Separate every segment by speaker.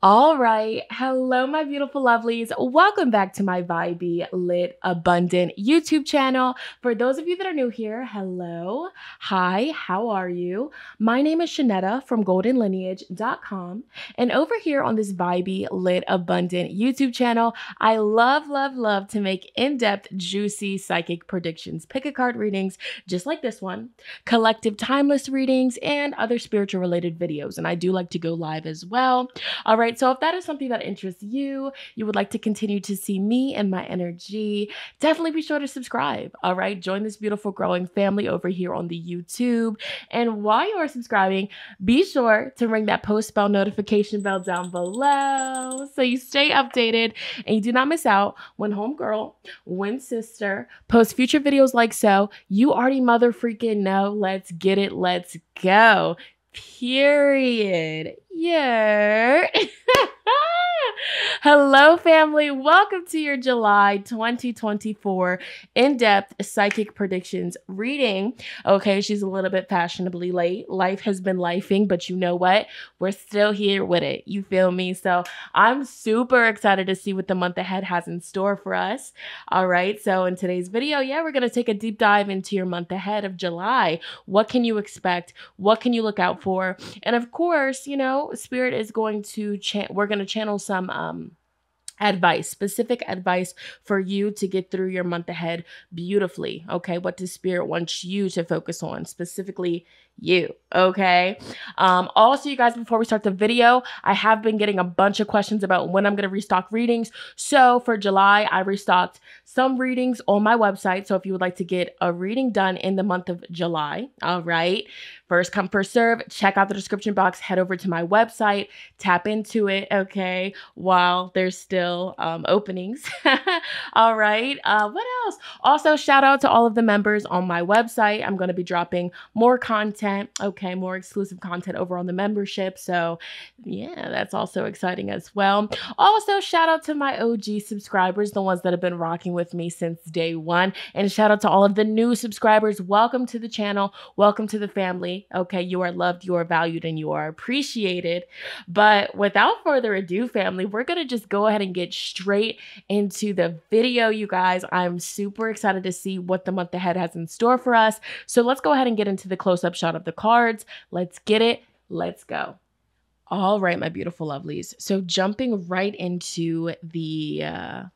Speaker 1: All right. Hello, my beautiful lovelies. Welcome back to my vibey, lit, abundant YouTube channel. For those of you that are new here, hello. Hi, how are you? My name is Shonnetta from goldenlineage.com. And over here on this vibey, lit, abundant YouTube channel, I love to make in-depth, juicy psychic predictions, pick a card readings, just like this one, collective timeless readings, and other spiritual related videos. And I do like to go live as well. All right, so if that is something that interests you, you would like to continue to see me and my energy, definitely be sure to subscribe. All right, join this beautiful growing family over here on the YouTube. And while you are subscribing, be sure to ring that post bell notification bell down below so you stay updated and you do not miss out when homegirl, when sister posts future videos like so. You already mother freaking know. Let's get it. Let's go. Period. Yeah. Hello, family. Welcome to your July 2024 in-depth psychic predictions reading. Okay, she's a little bit fashionably late. Life has been lifing, but you know what? We're still here with it. You feel me? So I'm super excited to see what the month ahead has in store for us. All right, so in today's video, we're going to take a deep dive into your month ahead of July. What can you expect? What can you look out for? And of course, you know, Spirit is going to, we're going to channel some advice, specific advice for you to get through your month ahead beautifully. Okay. What does Spirit want you to focus on? Specifically you. Okay. Also, you guys, before we start the video, I have been getting a bunch of questions about when I'm going to restock readings. So for July, I restocked some readings on my website. So if you would like to get a reading done in the month of July, all right, first come, first serve, check out the description box, head over to my website, tap into it. Okay. While there's still openings. All right. What else? Also, shout out to all of the members on my website. I'm going to be dropping more content. Okay, more exclusive content over on the membership. So yeah, that's also exciting as well. Also, shout out to my OG subscribers, the ones that have been rocking with me since day one. And shout out to all of the new subscribers. Welcome to the channel. Welcome to the family. Okay, you are loved, you are valued, and you are appreciated. But without further ado, family, we're going to just go ahead and get straight into the video, you guys. I'm super excited to see what the month ahead has in store for us. So let's go ahead and get into the close-up shot of the cards. Let's get it. Let's go. All right, my beautiful lovelies. So jumping right into the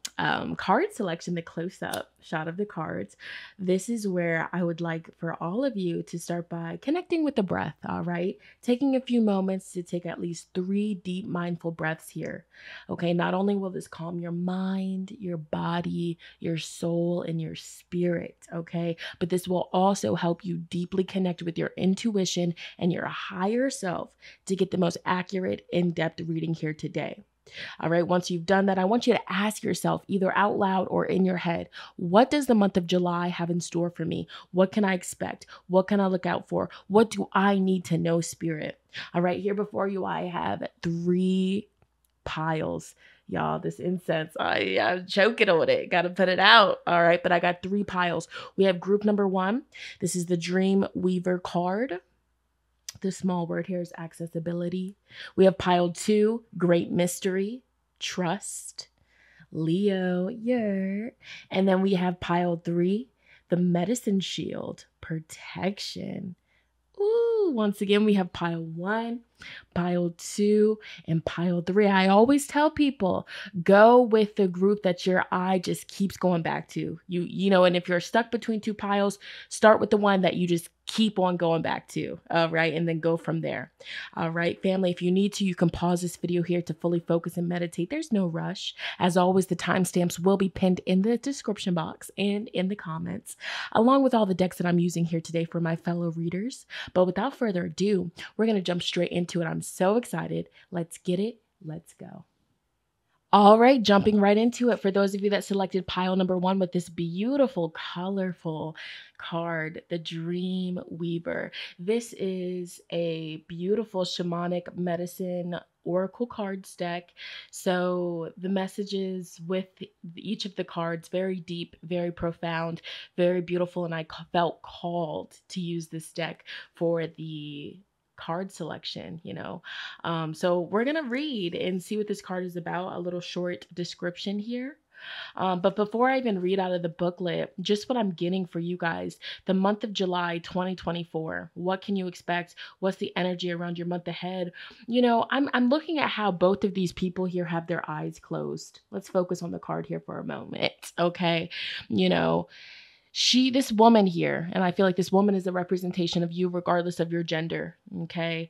Speaker 1: card selection, the close-up shot of the cards, this is where I would like for all of you to start by connecting with the breath, all right? Taking a few moments to take at least 3 deep mindful breaths here, okay? Not only will this calm your mind, your body, your soul, and your spirit, okay? But this will also help you deeply connect with your intuition and your higher self to get the most accurate, in-depth reading here today. All right, once you've done that, I want you to ask yourself either out loud or in your head, what does the month of July have in store for me? What can I expect? What can I look out for? What do I need to know, Spirit? All right, here before you, I have 3 piles. Y'all, this incense, I'm choking on it. Got to put it out. All right, but I got 3 piles. We have group number 1. This is the Dream Weaver card. The small word here is accessibility. We have pile 2, great mystery, trust, Leo, and then we have pile 3, the medicine shield, protection. Ooh, once again, we have pile 1, pile 2, and pile 3. I always tell people, go with the group that your eye just keeps going back to. You know, and if you're stuck between 2 piles, start with the one that you just keep on going back to, right? And then go from there. All right, family, if you need to, you can pause this video here to fully focus and meditate. There's no rush. As always, the timestamps will be pinned in the description box and in the comments, along with all the decks that I'm using here today for my fellow readers. But without further ado, we're going to jump straight into it. I'm so excited. Let's get it. Let's go. All right, jumping right into it. For those of you that selected pile number 1 with this beautiful, colorful card, the Dream Weaver. This is a beautiful shamanic medicine oracle cards deck. So the messages with each of the cards, very deep, very profound, very beautiful. And I felt called to use this deck for the card selection, So we're going to read and see what this card is about, a little short description here. But before I even read out of the booklet, just what I'm getting for you guys, the month of July 2024, what can you expect? What's the energy around your month ahead? I'm looking at how both of these people here have their eyes closed. Let's focus on the card here for a moment, okay? This woman here, and I feel like this woman is a representation of you regardless of your gender, okay?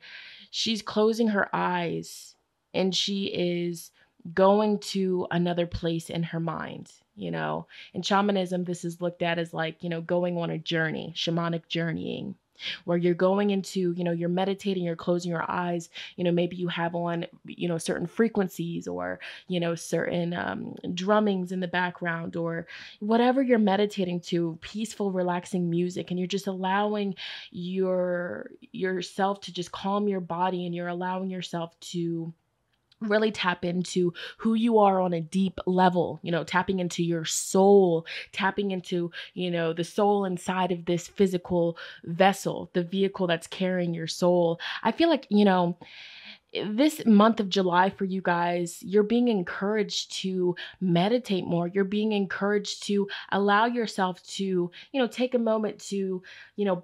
Speaker 1: She's closing her eyes and she is going to another place in her mind. In shamanism, this is looked at as like, going on a journey, shamanic journeying, where you're going into, you're meditating, you're closing your eyes, maybe you have on, certain frequencies or, certain drummings in the background or whatever you're meditating to, peaceful, relaxing music. And you're just allowing yourself to just calm your body, and you're allowing yourself to really tap into who you are on a deep level, tapping into your soul, tapping into, the soul inside of this physical vessel, the vehicle that's carrying your soul. I feel like, this month of July for you guys, you're being encouraged to meditate more. You're being encouraged to allow yourself to, take a moment to,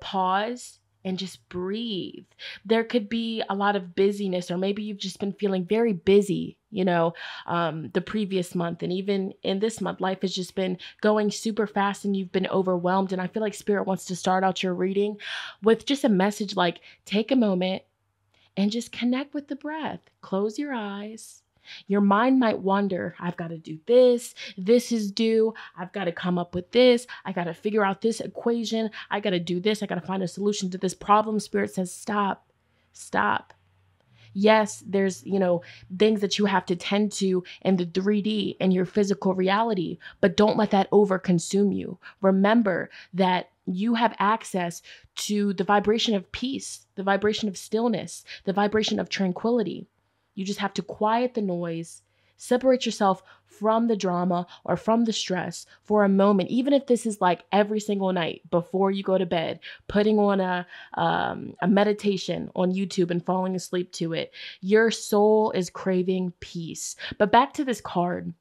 Speaker 1: pause and just breathe. There could be a lot of busyness, or maybe you've just been feeling very busy, the previous month. And even in this month, life has just been going super fast and you've been overwhelmed. And I feel like Spirit wants to start out your reading with just a message like, take a moment and just connect with the breath. Close your eyes. Your mind might wonder, I've got to do this. This is due. I've got to come up with this. I got to figure out this equation. I got to do this. I got to find a solution to this problem. Spirit says, stop. Yes, there's, things that you have to tend to in the 3D and your physical reality, but don't let that overconsume you. Remember that you have access to the vibration of peace, the vibration of stillness, the vibration of tranquility. You just have to quiet the noise, separate yourself from the drama or from the stress for a moment, even if this is like every single night before you go to bed, putting on a meditation on YouTube and falling asleep to it. Your soul is craving peace. But back to this card,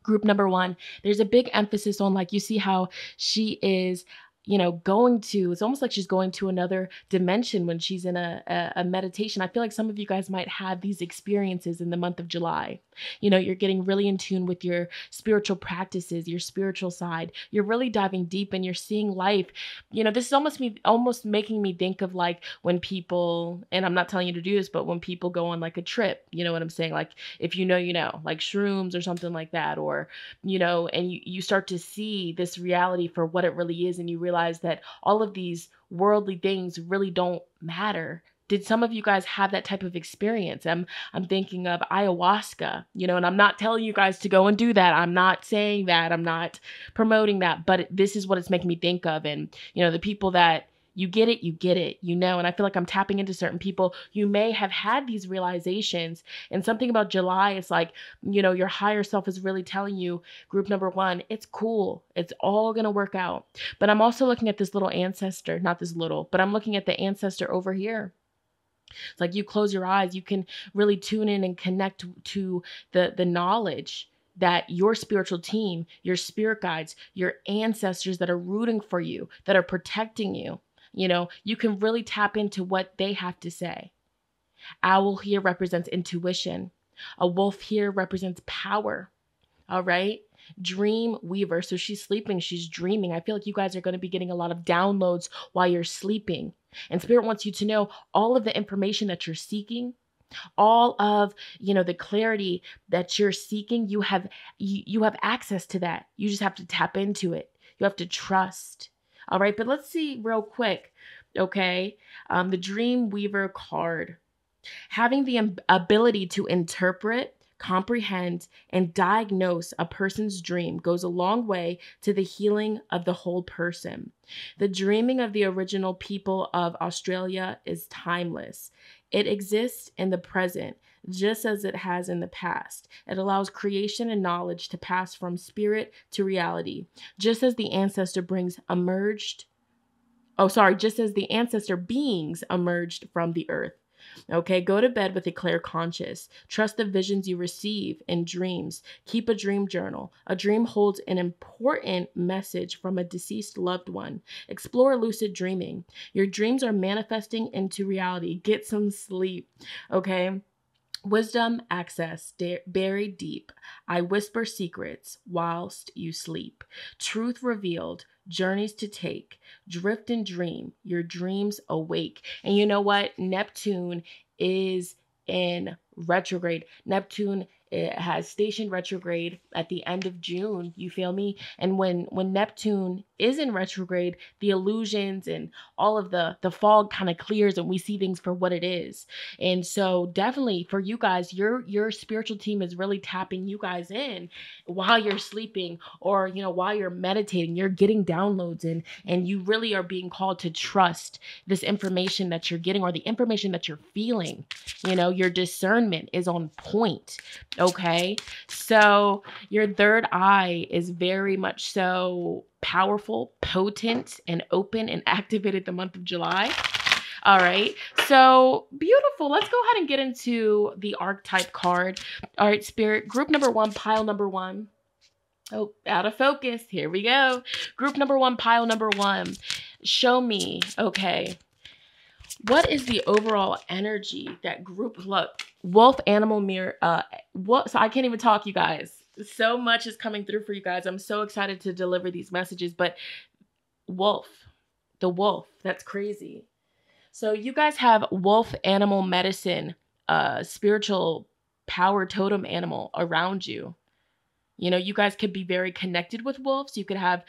Speaker 1: group number 1, there's a big emphasis on, like, you see how she is it's almost like she's going to another dimension when she's in a meditation. I feel like some of you guys might have these experiences in the month of July. You're getting really in tune with your spiritual practices, your spiritual side. You're really diving deep and you're seeing life. This is almost making me think of like when people, and I'm not telling you to do this, but when people go on like a trip, you know what I'm saying? Like if like shrooms or something like that, or, and you start to see this reality for what it really is. And you realize that all of these worldly things really don't matter. Did some of you guys have that type of experience? I'm thinking of ayahuasca, and I'm not telling you guys to go and do that. I'm not saying that. I'm not promoting that, but this is what it's making me think of. And, the people that you get it, and I feel like I'm tapping into certain people. You may have had these realizations, and something about July, it's like, your higher self is really telling you, group number 1, it's cool. It's all going to work out. But I'm also looking at this little ancestor, not this little, but I'm looking at the ancestor over here. It's like you close your eyes, you can really tune in and connect to the knowledge that your spiritual team, your spirit guides, your ancestors that are rooting for you, that are protecting you, you can really tap into what they have to say. Owl here represents intuition. A wolf here represents power. All right. Dream weaver. So she's sleeping. She's dreaming. I feel like you guys are going to be getting a lot of downloads while you're sleeping. And Spirit wants you to know all of the information that you're seeking, all of, the clarity that you're seeking. You have access to that. You just have to tap into it. You have to trust. All right. But let's see real quick. Okay. The Dream Weaver card. Having the ability to interpret, comprehend, and diagnose a person's dream goes a long way to the healing of the whole person. The dreaming of the original people of Australia is timeless. It exists in the present, just as it has in the past. It allows creation and knowledge to pass from spirit to reality, just as the ancestor beings emerged from the earth. Okay, go to bed with a clear conscience. Trust the visions you receive in dreams. Keep a dream journal. A dream holds an important message from a deceased loved one. Explore lucid dreaming. Your dreams are manifesting into reality. Get some sleep. Okay. Wisdom access buried deep. I whisper secrets whilst you sleep. Truth revealed. Journeys to take. Drift and dream. Your dreams awake. And you know what? Neptune is in retrograde. Neptune, it has stationed retrograde at the end of June. You feel me? And when Neptune is in retrograde, the illusions and all of the fog kind of clears and we see things for what it is. And so definitely for you guys, your spiritual team is really tapping you guys in while you're sleeping, or while you're meditating. You're getting downloads and you really are being called to trust this information that you're getting, or the information that you're feeling. Your discernment is on point. Okay, so your third eye is very much so powerful, potent, and open and activated the month of July. All right, so beautiful. Let's go ahead and get into the archetype card. All right, Spirit, group number one, pile number one. Oh, out of focus. Here we go. Group number one, pile number one. Show me, okay, what is the overall energy that group, look, wolf, animal, mirror, so I can't even talk, you guys. So much is coming through for you guys. I'm so excited to deliver these messages, but wolf, the wolf, that's crazy. So you guys have wolf, animal, medicine, spiritual power totem animal around you. You guys could be very connected with wolves. You could have,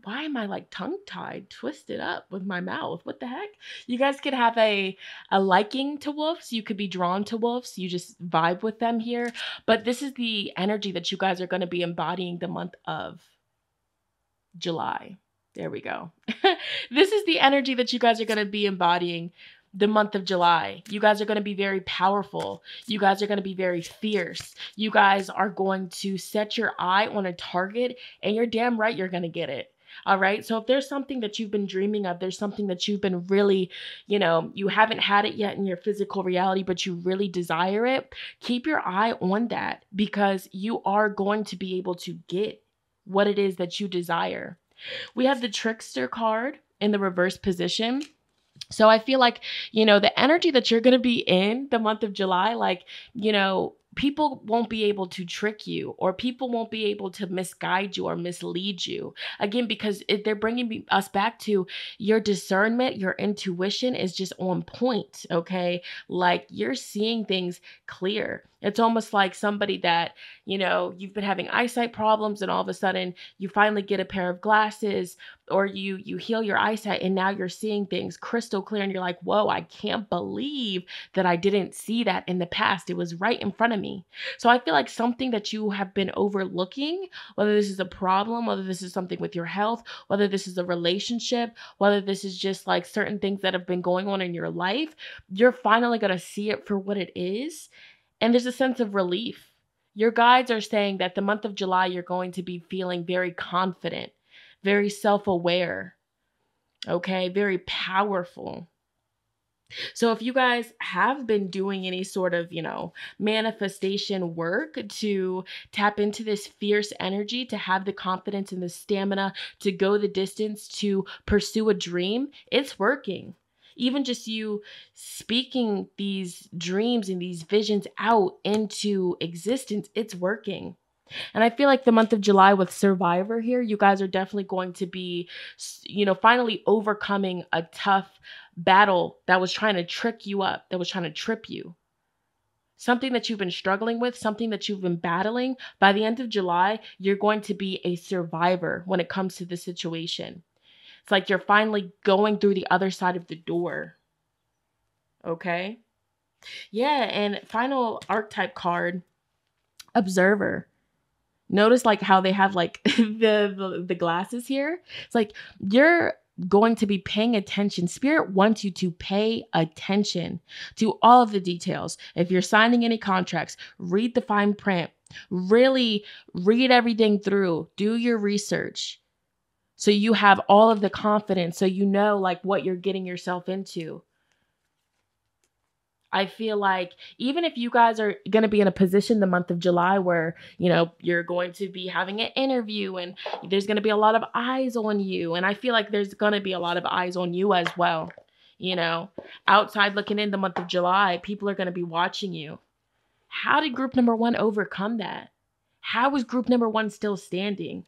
Speaker 1: why am I like tongue-tied, twisted up with my mouth? What the heck? You guys could have a liking to wolves. You could be drawn to wolves. You just vibe with them here. But this is the energy that you guys are going to be embodying the month of July. There we go. This is the energy that you guys are going to be embodying the month of July. You guys are going to be very powerful. You guys are going to be very fierce. You guys are going to set your eye on a target, and you're damn right you're going to get it. All right. So if there's something that you've been dreaming of, there's something that you've been really, you haven't had it yet in your physical reality, but you really desire it, keep your eye on that, because you are going to be able to get what it is that you desire. We have the Trickster card in the reverse position. So I feel like, the energy that you're going to be in the month of July, like, people won't be able to trick you, or people won't be able to misguide you or mislead you. Again, because they're bringing us back to your discernment, your intuition is just on point, okay? Like, you're seeing things clear. It's almost like somebody that, you've been having eyesight problems, and all of a sudden you finally get a pair of glasses, or you heal your eyesight, and now you're seeing things crystal clear, and you're like, whoa, I can't believe that I didn't see that in the past. It was right in front of me. So I feel like something that you have been overlooking, whether this is a problem, whether this is something with your health, whether this is a relationship, whether this is just like certain things that have been going on in your life, you're finally going to see it for what it is. And there's a sense of relief. Your guides are saying that the month of July, you're going to be feeling very confident, very self-aware, okay, very powerful. So if you guys have been doing any sort of, manifestation work to tap into this fierce energy, to have the confidence and the stamina to go the distance to pursue a dream, it's working. Even just you speaking these dreams and these visions out into existence, it's working. And I feel like the month of July with Survivor here, you guys are definitely going to be, finally overcoming a tough battle that was trying to trick you up, that was trying to trip you. Something that you've been struggling with, something that you've been battling. By the end of July, you're going to be a survivor when it comes to the situation. It's like you're finally going through the other side of the door. Okay? Yeah, and final archetype card, Observer. Notice like how they have like the glasses here. It's like you're going to be paying attention. Spirit wants you to pay attention to all of the details. If you're signing any contracts, read the fine print. Really read everything through. Do your research. So you have all of the confidence, so you know like what you're getting yourself into. I feel like even if you guys are going to be in a position the month of July where, you're going to be having an interview and there's going to be a lot of eyes on you. And I feel like there's going to be a lot of eyes on you as well. Outside looking in the month of July, people are going to be watching you. How did group number 1 overcome that? How is group number 1 still standing?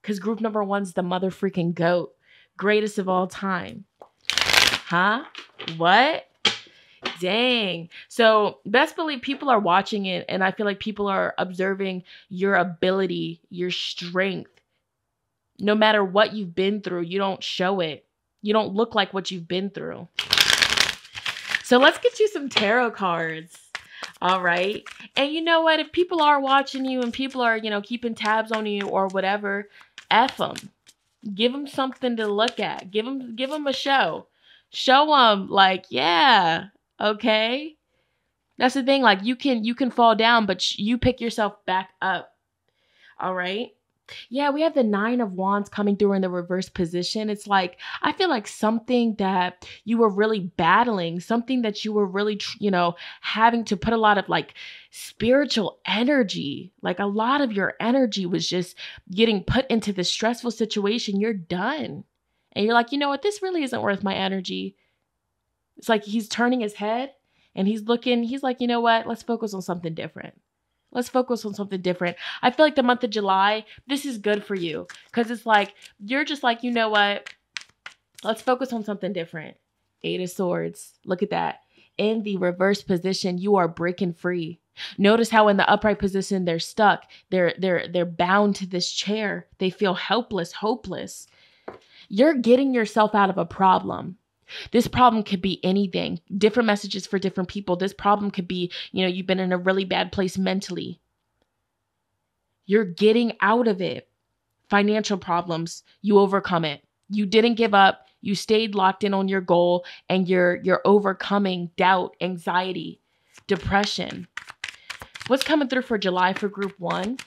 Speaker 1: Because group number 1's the mother freaking GOAT. Greatest of all time. Huh? What? Dang. So best believe people are watching it, and I feel like people are observing your ability, your strength. No matter what you've been through, you don't show it. You don't look like what you've been through. So let's get you some tarot cards. All right. And you know what? If people are watching you and people are, keeping tabs on you or whatever, F them. Give them something to look at. Give them a show. Show them like, yeah, okay. That's the thing. Like you can fall down, but you pick yourself back up. All right. Yeah, we have the 9 of Wands coming through in the reverse position. It's like, I feel like something that you were really battling, something that you were really, having to put a lot of like spiritual energy, like a lot of your energy was just getting put into this stressful situation. You're done. And you're like, you know what? This really isn't worth my energy. It's like he's turning his head and he's like, you know what? Let's focus on something different. Let's focus on something different. I feel like the month of July, this is good for you because it's like, you're just like, you know what? Let's focus on something different. 8 of Swords. Look at that. In the reverse position, you are breaking free. Notice how in the upright position, they're stuck. They're bound to this chair. They feel helpless, hopeless. You're getting yourself out of a problem. This problem could be anything, different messages for different people. This problem could be, you've been in a really bad place mentally. You're getting out of it. Financial problems, you overcome it. You didn't give up. You stayed locked in on your goal and you're overcoming doubt, anxiety, depression. What's coming through for July for group 1?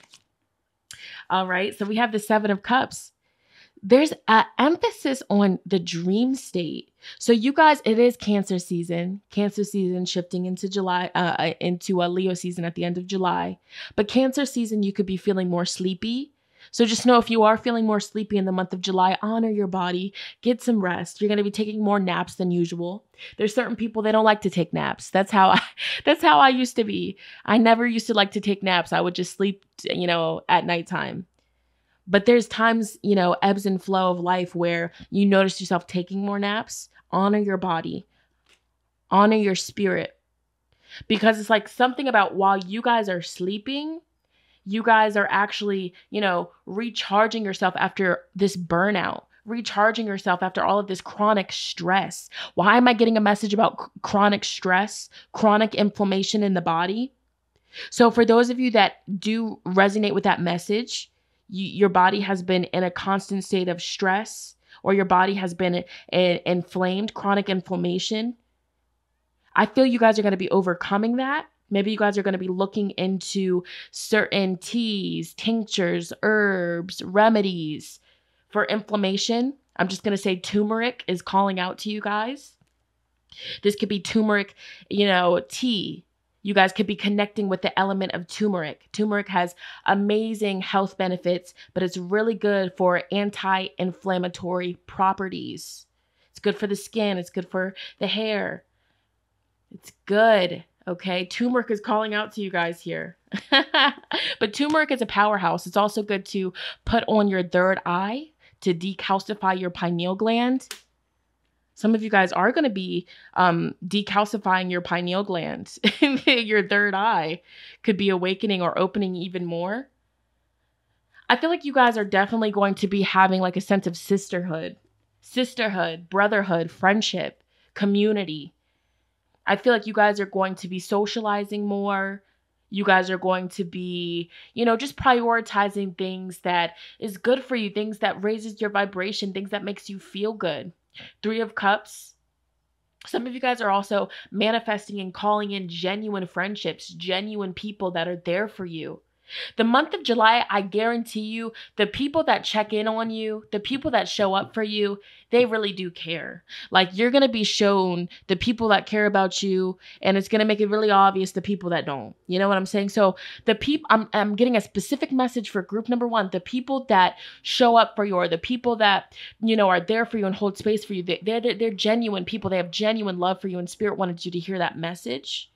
Speaker 1: All right. So we have the 7 of Cups. There's an emphasis on the dream state. So you guys, it is Cancer season shifting into July, into a Leo season at the end of July. But Cancer season, you could be feeling more sleepy. So just know if you are feeling more sleepy in the month of July, honor your body, get some rest. You're going to be taking more naps than usual. There's certain people, they don't like to take naps. That's how I used to be. I never used to like to take naps. I would just sleep, at nighttime. But there's times, ebbs and flow of life where you notice yourself taking more naps. Honor your body. Honor your spirit. Because it's like something about while you guys are sleeping, you guys are actually, recharging yourself after this burnout. Recharging yourself after all of this chronic stress. Why am I getting a message about chronic stress, chronic inflammation in the body? So for those of you that do resonate with that message, your body has been in a constant state of stress, or your body has been inflamed, chronic inflammation. I feel you guys are going to be overcoming that. Maybe you guys are going to be looking into certain teas, tinctures, herbs, remedies for inflammation. I'm just going to say turmeric is calling out to you guys. This could be turmeric, tea. You guys could be connecting with the element of turmeric. Turmeric has amazing health benefits, but it's really good for anti-inflammatory properties. It's good for the skin. It's good for the hair. It's good. Okay. Turmeric is calling out to you guys here. But turmeric is a powerhouse. It's also good to put on your third eye to decalcify your pineal gland. Some of you guys are going to be decalcifying your pineal gland. Your third eye could be awakening or opening even more. I feel like you guys are definitely going to be having like a sense of sisterhood, brotherhood, friendship, community. I feel like you guys are going to be socializing more. You guys are going to be, just prioritizing things that is good for you, things that raises your vibration, things that makes you feel good. 3 of Cups. Some of you guys are also manifesting and calling in genuine friendships, genuine people that are there for you. The month of July, I guarantee you, the people that check in on you, the people that show up for you, they really do care. Like, you're going to be shown the people that care about you, and it's going to make it really obvious the people that don't. You know what I'm saying? So the people, I'm getting a specific message for group number one, the people that show up for you, or the people that, you know, are there for you and hold space for you. They're genuine people. They have genuine love for you, and Spirit wanted you to hear that message.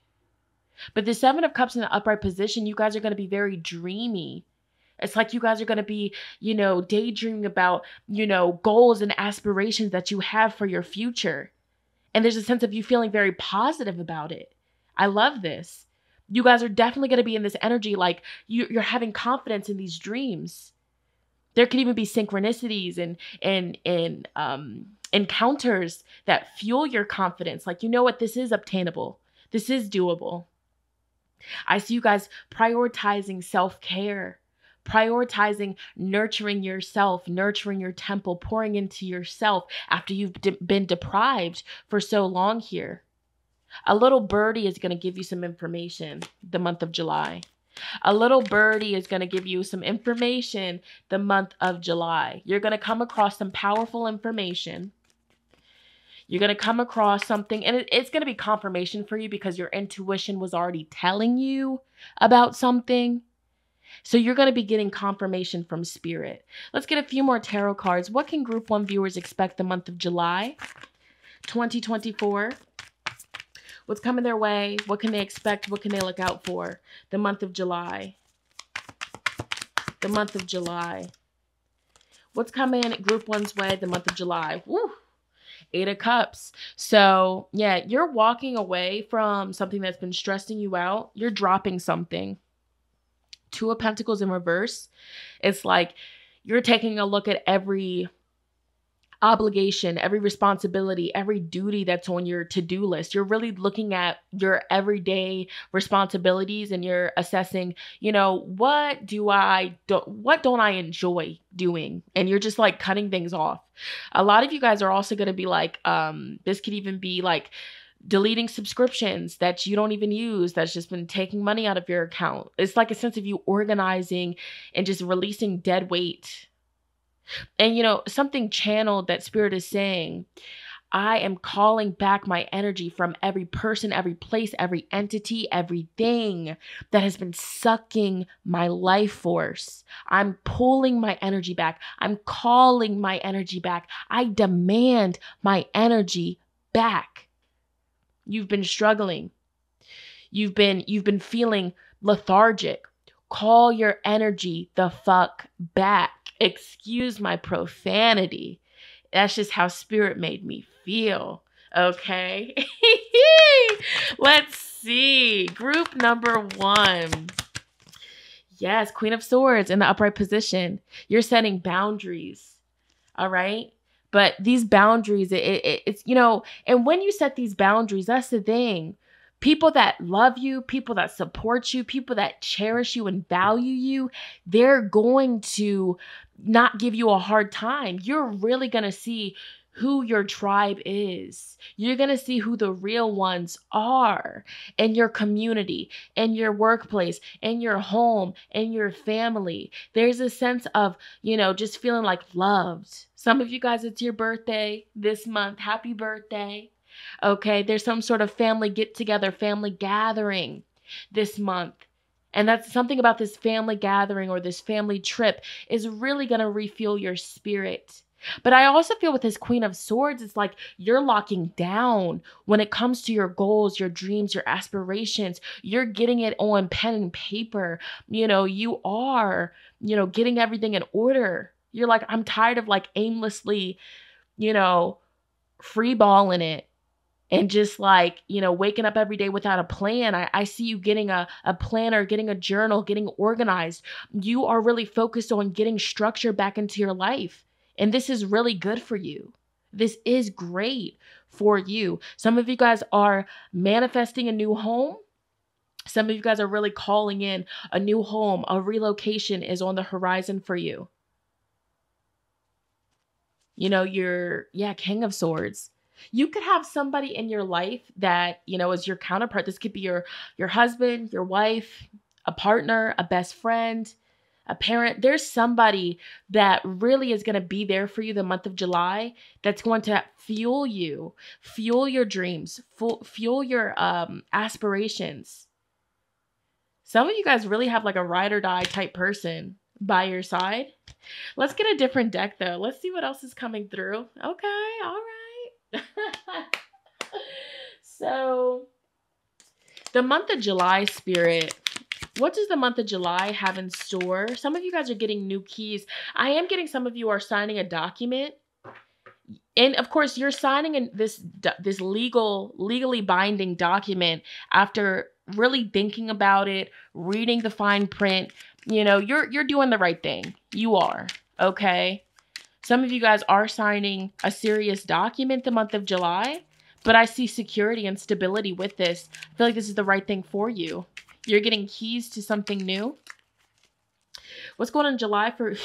Speaker 1: But the Seven of Cups in the upright position, you guys are going to be very dreamy. It's like you guys are going to be, you know, daydreaming about, you know, goals and aspirations that you have for your future. And there's a sense of you feeling very positive about it. I love this. You guys are definitely going to be in this energy, like you're having confidence in these dreams. There could even be synchronicities and encounters that fuel your confidence. Like, you know what, this is obtainable. This is doable. I see you guys prioritizing self-care, prioritizing nurturing yourself, nurturing your temple, pouring into yourself after you've been deprived for so long here. A little birdie is going to give you some information the month of July. A little birdie is going to give you some information the month of July. You're going to come across some powerful information. You're going to come across something, and it's going to be confirmation for you because your intuition was already telling you about something. So you're going to be getting confirmation from Spirit. Let's get a few more tarot cards. What can Group 1 viewers expect the month of July 2024? What's coming their way? What can they expect? What can they look out for the month of July? The month of July. What's coming Group 1's way the month of July? Woo! 8 of Cups. So yeah, you're walking away from something that's been stressing you out. You're dropping something. 2 of Pentacles in reverse. It's like you're taking a look at every obligation, every responsibility, every duty that's on your to-do list. You're really looking at your everyday responsibilities and you're assessing, you know, what don't I enjoy doing? And you're just like cutting things off. A lot of you guys are also going to be like, this could even be like deleting subscriptions that you don't even use, that's just been taking money out of your account. It's like a sense of you organizing and just releasing dead weight. And, you know, something channeled that Spirit is saying, I am calling back my energy from every person, every place, every entity, everything that has been sucking my life force. I'm pulling my energy back. I'm calling my energy back. I demand my energy back. You've been struggling. You've been feeling lethargic. Call your energy the fuck back. Excuse my profanity. That's just how Spirit made me feel. Okay. Let's see. Group number 1. Yes, Queen of Swords in the upright position. You're setting boundaries. All right. But these boundaries, it's, you know, and when you set these boundaries, that's the thing. People that love you, people that support you, people that cherish you and value you, they're going to not give you a hard time. You're really going to see who your tribe is. You're going to see who the real ones are in your community, in your workplace, in your home, in your family. There's a sense of, you know, just feeling like loved. Some of you guys, it's your birthday this month. Happy birthday. Okay, there's some sort of family get-together, family gathering this month. And that's something about this family gathering or this family trip is really going to refuel your spirit. But I also feel with this Queen of Swords, it's like you're locking down when it comes to your goals, your dreams, your aspirations. You're getting it on pen and paper. You know, you are, you know, getting everything in order. You're like, I'm tired of like aimlessly, you know, free balling it. And just like, you know, waking up every day without a plan. I see you getting a planner, getting a journal, getting organized. You are really focused on getting structure back into your life. And this is really good for you. This is great for you. Some of you guys are manifesting a new home. Some of you guys are really calling in a new home. A relocation is on the horizon for you. You know, King of Swords. You could have somebody in your life that, you know, is your counterpart. This could be your husband, your wife, a partner, a best friend, a parent. There's somebody that really is going to be there for you the month of July that's going to fuel you, fuel your dreams, fuel your aspirations. Some of you guys really have like a ride or die type person by your side. Let's get a different deck though. Let's see what else is coming through. Okay, all right. So the month of July, Spirit, what does the month of July have in store? Some of you guys are getting new keys. I am getting some of you are signing a document. And of course, you're signing this legally binding document after really thinking about it, reading the fine print. You know, you're doing the right thing. You are, okay? Some of you guys are signing a serious document the month of July, but I see security and stability with this. I feel like this is the right thing for you. You're getting keys to something new. What's going on in July for?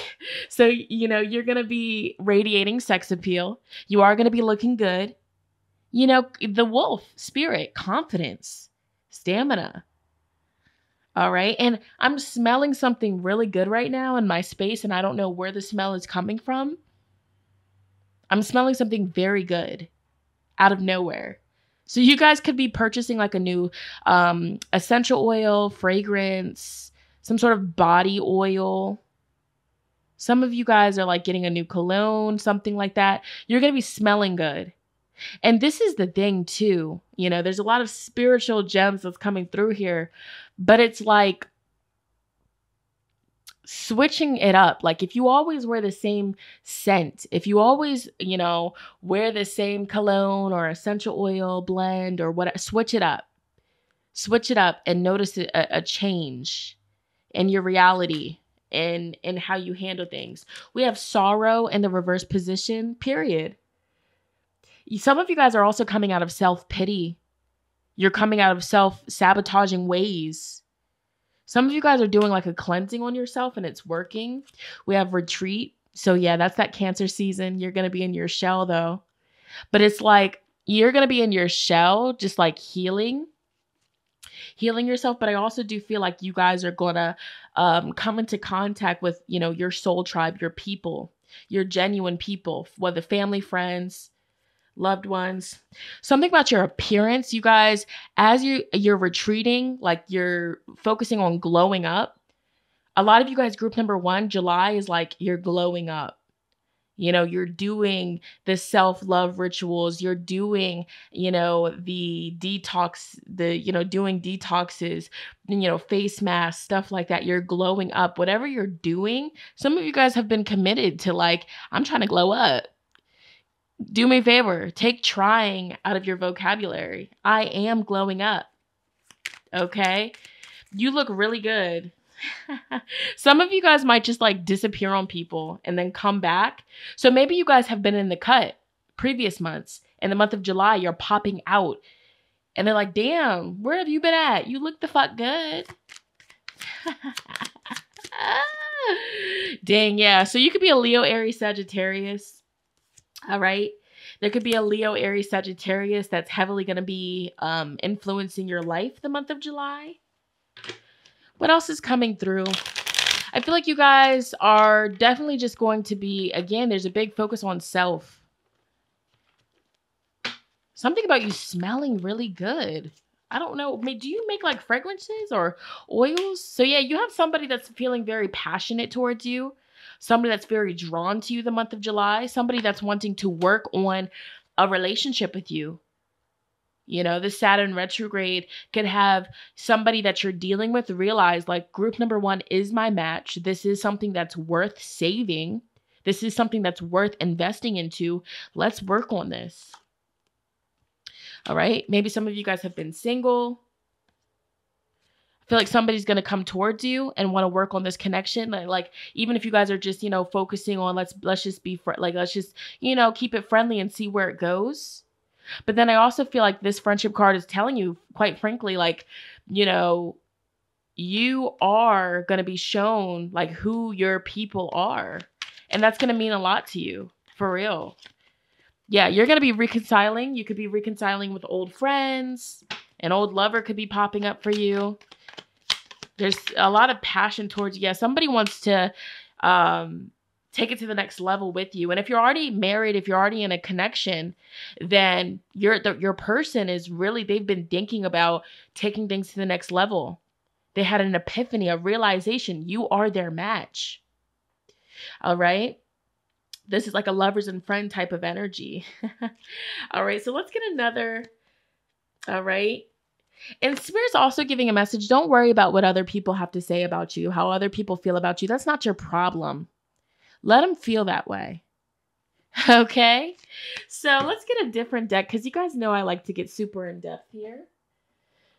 Speaker 1: So, you know, you're going to be radiating sex appeal. You are going to be looking good. You know, the wolf, spirit, confidence, stamina. All right. And I'm smelling something really good right now in my space, and I don't know where the smell is coming from. I'm smelling something very good out of nowhere. So you guys could be purchasing like a new essential oil, fragrance, some sort of body oil. Some of you guys are like getting a new cologne, something like that. You're going to be smelling good. And this is the thing too. You know, there's a lot of spiritual gems that's coming through here, but it's like switching it up. Like if you always wear the same scent, if you always, you know, wear the same cologne or essential oil blend or whatever, switch it up and notice a change in your reality and how you handle things. We have sorrow in the reverse position, period. Some of you guys are also coming out of self-pity. You're coming out of self-sabotaging ways. Some of you guys are doing like a cleansing on yourself and it's working. We have retreat. So yeah, that's that Cancer season. You're going to be in your shell though. But it's like you're going to be in your shell, just like healing yourself. But I also do feel like you guys are going to come into contact with, you know, your soul tribe, your people, your genuine people, whether family, friends, loved ones. Something about your appearance, you guys, as you're retreating, like you're focusing on glowing up. A lot of you guys, group number 1, July is like you're glowing up. You know, you're doing the self-love rituals. You're doing, you know, the detox, doing detoxes, you know, face masks, stuff like that. You're glowing up. Whatever you're doing, some of you guys have been committed to like, I'm trying to glow up. Do me a favor, take trying out of your vocabulary. I am glowing up. Okay? You look really good. Some of you guys might just like disappear on people and then come back. So maybe you guys have been in the cut previous months. In the month of July, you're popping out. And they're like, damn, where have you been at? You look the fuck good. Dang, yeah. So you could be a Leo, Aries, Sagittarius. All right. There could be a Leo, Aries, Sagittarius that's heavily going to be influencing your life the month of July. What else is coming through? I feel like you guys are definitely just going to be, again, there's a big focus on self. Something about you smelling really good. I don't know. Do you make like fragrances or oils? So yeah, you have somebody that's feeling very passionate towards you. Somebody that's very drawn to you the month of July. Somebody that's wanting to work on a relationship with you. You know, the Saturn retrograde could have somebody that you're dealing with realize like group number 1 is my match. This is something that's worth saving. This is something that's worth investing into. Let's work on this. All right. Maybe some of you guys have been single. I feel like somebody's going to come towards you and want to work on this connection. Like even if you guys are just, you know, focusing on let's just be let's just, you know, keep it friendly and see where it goes. But then I also feel like this friendship card is telling you, quite frankly, like, you know, you are going to be shown like who your people are. And that's going to mean a lot to you, for real. Yeah, you're going to be reconciling. You could be reconciling with old friends. An old lover could be popping up for you. There's a lot of passion towards you. Yeah, somebody wants to take it to the next level with you. And if you're already married, if you're already in a connection, then your person is really, they've been thinking about taking things to the next level. They had an epiphany, a realization. You are their match. All right. This is like a lovers and friend type of energy. All right. So let's get another. All right. And Spirit's also giving a message. Don't worry about what other people have to say about you, how other people feel about you. That's not your problem. Let them feel that way. Okay. So let's get a different deck, because you guys know I like to get super in depth here.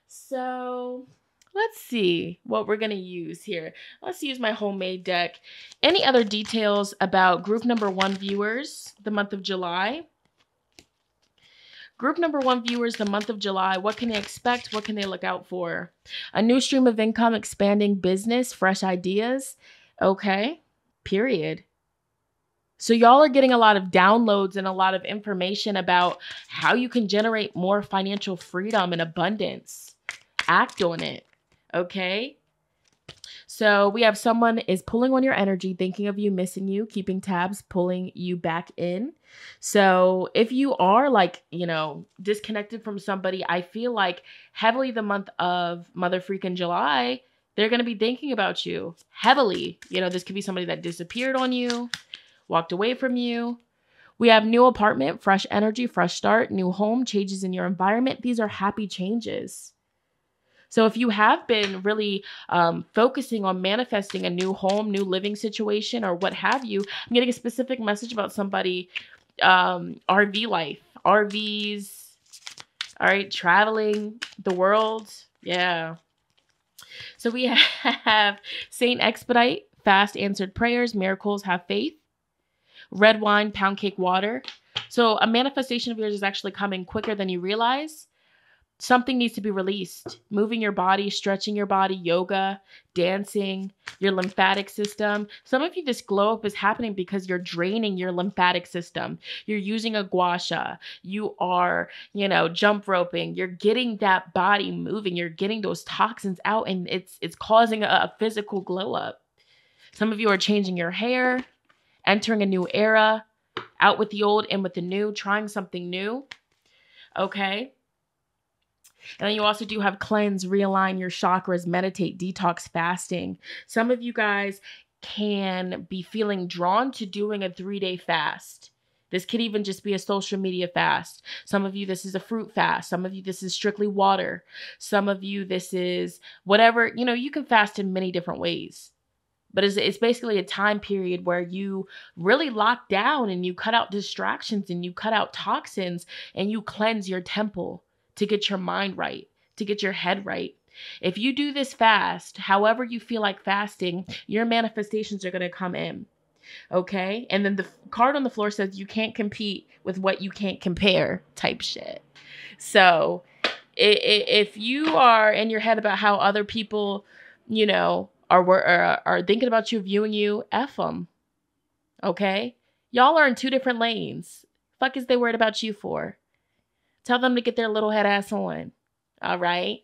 Speaker 1: So let's see what we're going to use here. Let's use my homemade deck. Any other details about group number 1 viewers, the month of July? Group number 1 viewers, the month of July. What can they expect? What can they look out for? A new stream of income, expanding business, fresh ideas. Okay. Period. So y'all are getting a lot of downloads and a lot of information about how you can generate more financial freedom and abundance. Act on it. Okay. So we have someone is pulling on your energy, thinking of you, missing you, keeping tabs, pulling you back in. So if you are like, disconnected from somebody, I feel like heavily the month of mother freaking July, they're going to be thinking about you heavily. This could be somebody that disappeared on you, walked away from you. We have new apartment, fresh energy, fresh start, new home, changes in your environment. These are happy changes. So if you have been really focusing on manifesting a new home, new living situation, or what have you, I'm getting a specific message about somebody, RV life, RVs, all right, traveling the world. Yeah. So we have Saint Expedite, fast answered prayers, miracles, have faith. Red wine, pound cake, water. So a manifestation of yours is actually coming quicker than you realize. Something needs to be released. Moving your body, stretching your body, yoga, dancing, your lymphatic system. Some of you, this glow up is happening because you're draining your lymphatic system. You're using a gua sha. You are, jump roping. You're getting that body moving. You're getting those toxins out, and it's causing a physical glow up. Some of you are changing your hair, entering a new era, out with the old, in with the new, trying something new. Okay. And then you also do have cleanse, realign your chakras, meditate, detox, fasting. Some of you guys can be feeling drawn to doing a 3-day fast. This could even just be a social media fast. Some of you, this is a fruit fast. Some of you, this is strictly water. Some of you, this is whatever, you can fast in many different ways. But it's basically a time period where you really lock down and you cut out distractions and you cut out toxins and you cleanse your temple to get your mind right, to get your head right. If you do this fast, however you feel like fasting, your manifestations are going to come in. Okay? And then the card on the floor says you can't compete with what you can't compare type shit. So if you are in your head about how other people, are thinking about you, viewing you, F them. Okay? Y'all are in 2 different lanes. Fuck is they worried about you for? Tell them to get their little head ass on. All right?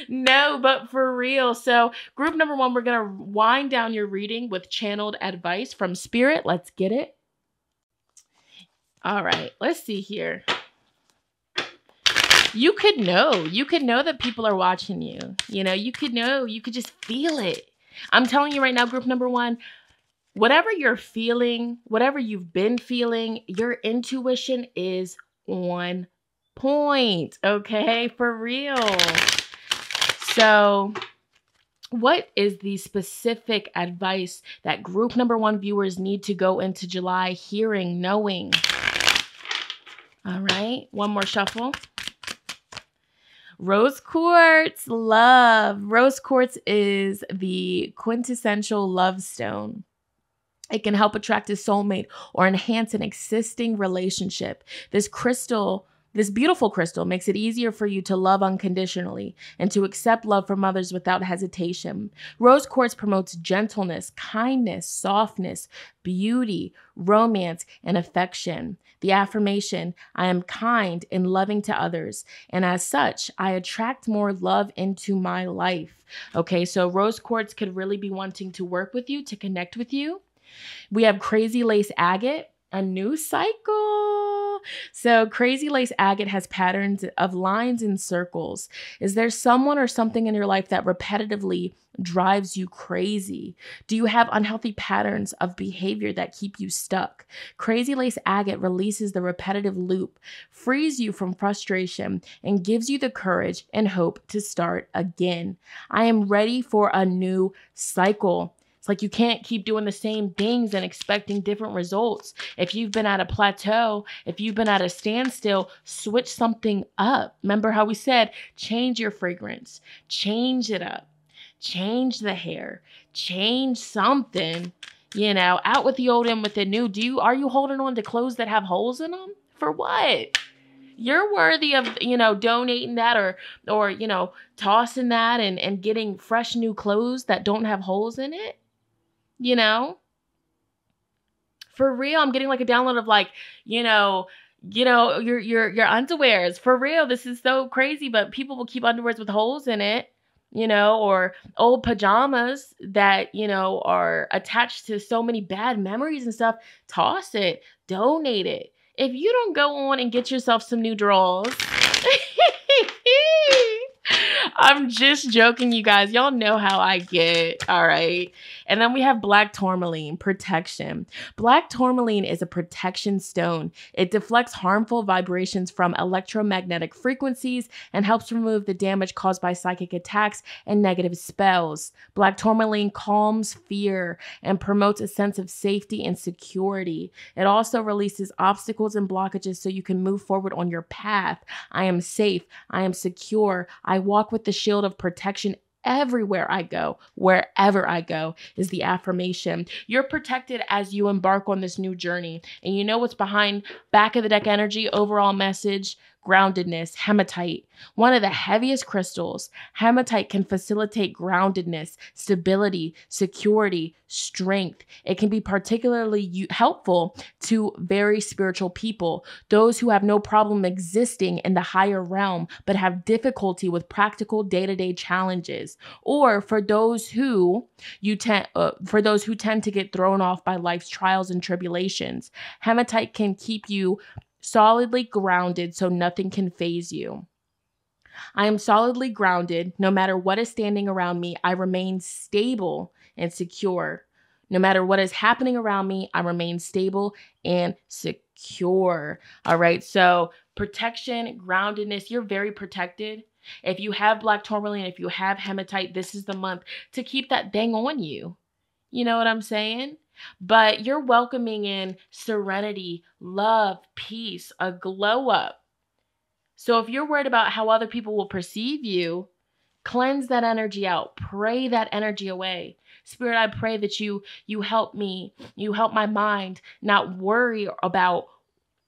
Speaker 1: No, but for real. So group number 1, we're going to wind down your reading with channeled advice from Spirit. Let's get it. All right. Let's see here. You could know that people are watching you. You could just feel it. I'm telling you right now, group number 1, whatever you're feeling, whatever you've been feeling, your intuition is on point. Okay, for real. So what is the specific advice that group number 1 viewers need to go into July hearing, knowing? All right, one more shuffle. Rose quartz, love. Rose quartz is the quintessential love stone. It can help attract a soulmate or enhance an existing relationship. This crystal This beautiful crystal makes it easier for you to love unconditionally and to accept love from others without hesitation. Rose quartz promotes gentleness, kindness, softness, beauty, romance, and affection. The affirmation, I am kind and loving to others, and as such, I attract more love into my life. Okay, so rose quartz could really be wanting to work with you, to connect with you. We have crazy lace agate, a new cycle. So crazy lace agate has patterns of lines and circles. Is there someone or something in your life that repetitively drives you crazy? Do you have unhealthy patterns of behavior that keep you stuck? Crazy lace agate releases the repetitive loop, frees you from frustration, and gives you the courage and hope to start again. I am ready for a new cycle. Like, you can't keep doing the same things and expecting different results. If you've been at a plateau, if you've been at a standstill, switch something up. Remember how we said, change your fragrance, change it up, change the hair, change something, out with the old, in with the new. Are you holding on to clothes that have holes in them? For what? You're worthy of, donating that or tossing that and getting fresh new clothes that don't have holes in it. For real, I'm getting like a download of like, your underwears. For real, this is so crazy, but people will keep underwears with holes in it, or old pajamas that, are attached to so many bad memories and stuff. Toss it, donate it. If you don't go on and get yourself some new drawers, I'm just joking, you guys. Y'all know how I get. All right. And then we have black tourmaline, protection. Black tourmaline is a protection stone. It deflects harmful vibrations from electromagnetic frequencies and helps remove the damage caused by psychic attacks and negative spells. Black tourmaline calms fear and promotes a sense of safety and security. It also releases obstacles and blockages so you can move forward on your path. I am safe. I am secure. I walk with the shield of protection everywhere I go, wherever I go, is the affirmation. You're protected as you embark on this new journey. And you know what's behind back of the deck energy, overall message? Groundedness, hematite, one of the heaviest crystals. Hematite can facilitate groundedness, stability, security, strength. It can be particularly helpful to very spiritual people, those who have no problem existing in the higher realm, but have difficulty with practical day-to-day challenges, or for those who tend to get thrown off by life's trials and tribulations. Hematite can keep you solidly grounded so nothing can faze you. I am solidly grounded. No matter what is standing around me, I remain stable and secure. No matter what is happening around me, I remain stable and secure. All right. So protection, groundedness, you're very protected. If you have black tourmaline, if you have hematite, this is the month to keep that thing on you. You know what I'm saying? But you're welcoming in serenity, love, peace, a glow up. So if you're worried about how other people will perceive you, cleanse that energy out. Pray that energy away. Spirit, I pray that you help me. You help my mind not worry about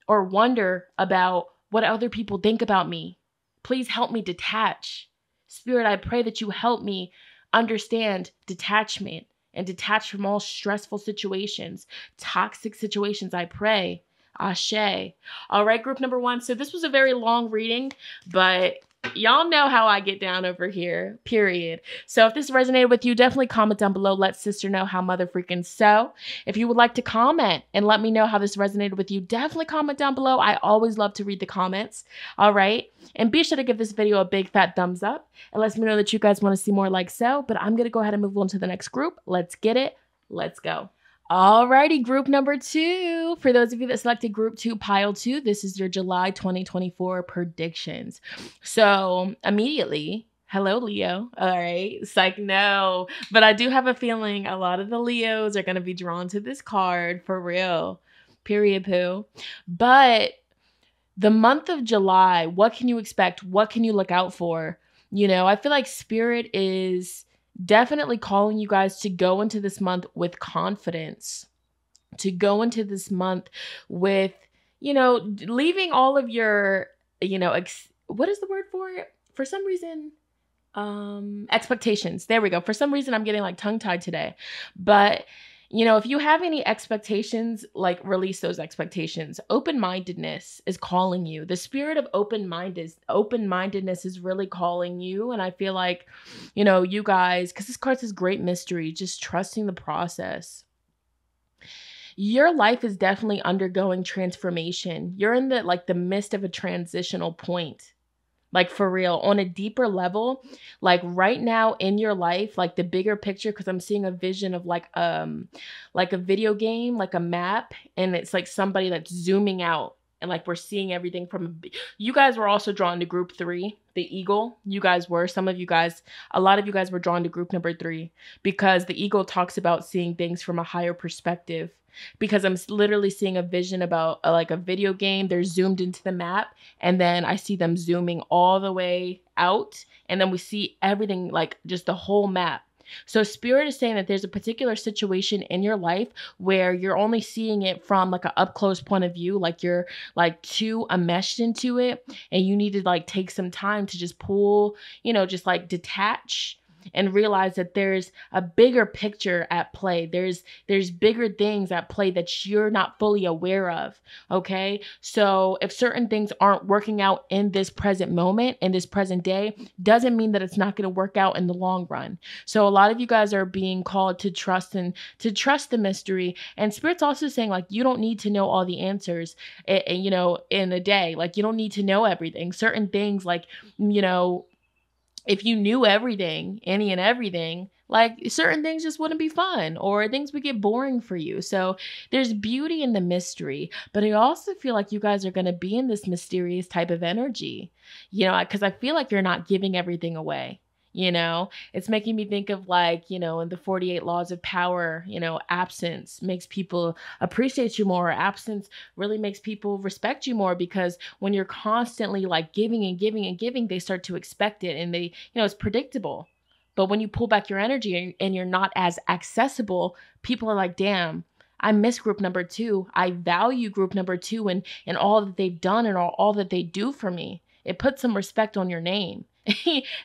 Speaker 1: or wonder about what other people think about me. Please help me detach. Spirit, I pray that you help me understand detachment and detach from all stressful situations, toxic situations, I pray. Ashe. All right, group number 1. So this was a very long reading, but y'all know how I get down over here, period. So if this resonated with you, definitely comment down below. Let sister know how mother freaking so. If you would like to comment and let me know how this resonated with you, definitely comment down below. I always love to read the comments. All right. And be sure to give this video a big fat thumbs up. It lets me know that you guys want to see more like so. But I'm going to go ahead and move on to the next group. Let's get it. Let's go. Alrighty, group number 2. For those of you that selected group 2, pile 2, this is your July 2024 predictions. So immediately, hello, Leo. All right, psych, no. But I do have a feeling a lot of the Leos are going to be drawn to this card for real. Period, poo. But the month of July, what can you expect? What can you look out for? I feel like Spirit is definitely calling you guys to go into this month with confidence, to go into this month with, leaving all of your what is the word for it? For some reason, expectations. There we go. For some reason, I'm getting like tongue-tied today. But, if you have any expectations, like release those expectations. Open-mindedness is calling you. The spirit of open-mindedness is really calling you. And I feel like, you guys, because this card says great mystery, just trusting the process. Your life is definitely undergoing transformation. You're in the midst of a transitional point. Like for real, on a deeper level, like right now in your life, like the bigger picture, because I'm seeing a vision of like a video game, like a map, and it's like somebody that's zooming out, and like we're seeing everything from. You guys were also drawn to group 3, the eagle. You guys were, a lot of you guys were drawn to group number 3 because the eagle talks about seeing things from a higher perspective. Because I'm literally seeing a vision about like a video game. They're zoomed into the map, and then I see them zooming all the way out, and then we see everything, like just the whole map. So spirit is saying that there's a particular situation in your life where you're only seeing it from like an up close point of view, like you're like too enmeshed into it, and you need to like take some time to just pull, just like detach and realize that there's a bigger picture at play. There's bigger things at play that you're not fully aware of. Okay. So if certain things aren't working out in this present moment, in this present day, doesn't mean that it's not going to work out in the long run. So a lot of you guys are being called to trust the mystery. And Spirit's also saying like, you don't need to know all the answers, in a day. Like you don't need to know everything. Certain things like, if you knew everything, any and everything, like certain things just wouldn't be fun, or things would get boring for you. So there's beauty in the mystery, but I also feel like you guys are going to be in this mysterious type of energy, because I feel like you're not giving everything away. It's making me think of like, in the 48 laws of power, absence makes people appreciate you more. Absence really makes people respect you more, because when you're constantly like giving and giving and giving, they start to expect it, and they, it's predictable. But when you pull back your energy and you're not as accessible, people are like, damn, I miss group number 2. I value group number 2 and all that they've done and all that they do for me. It puts some respect on your name.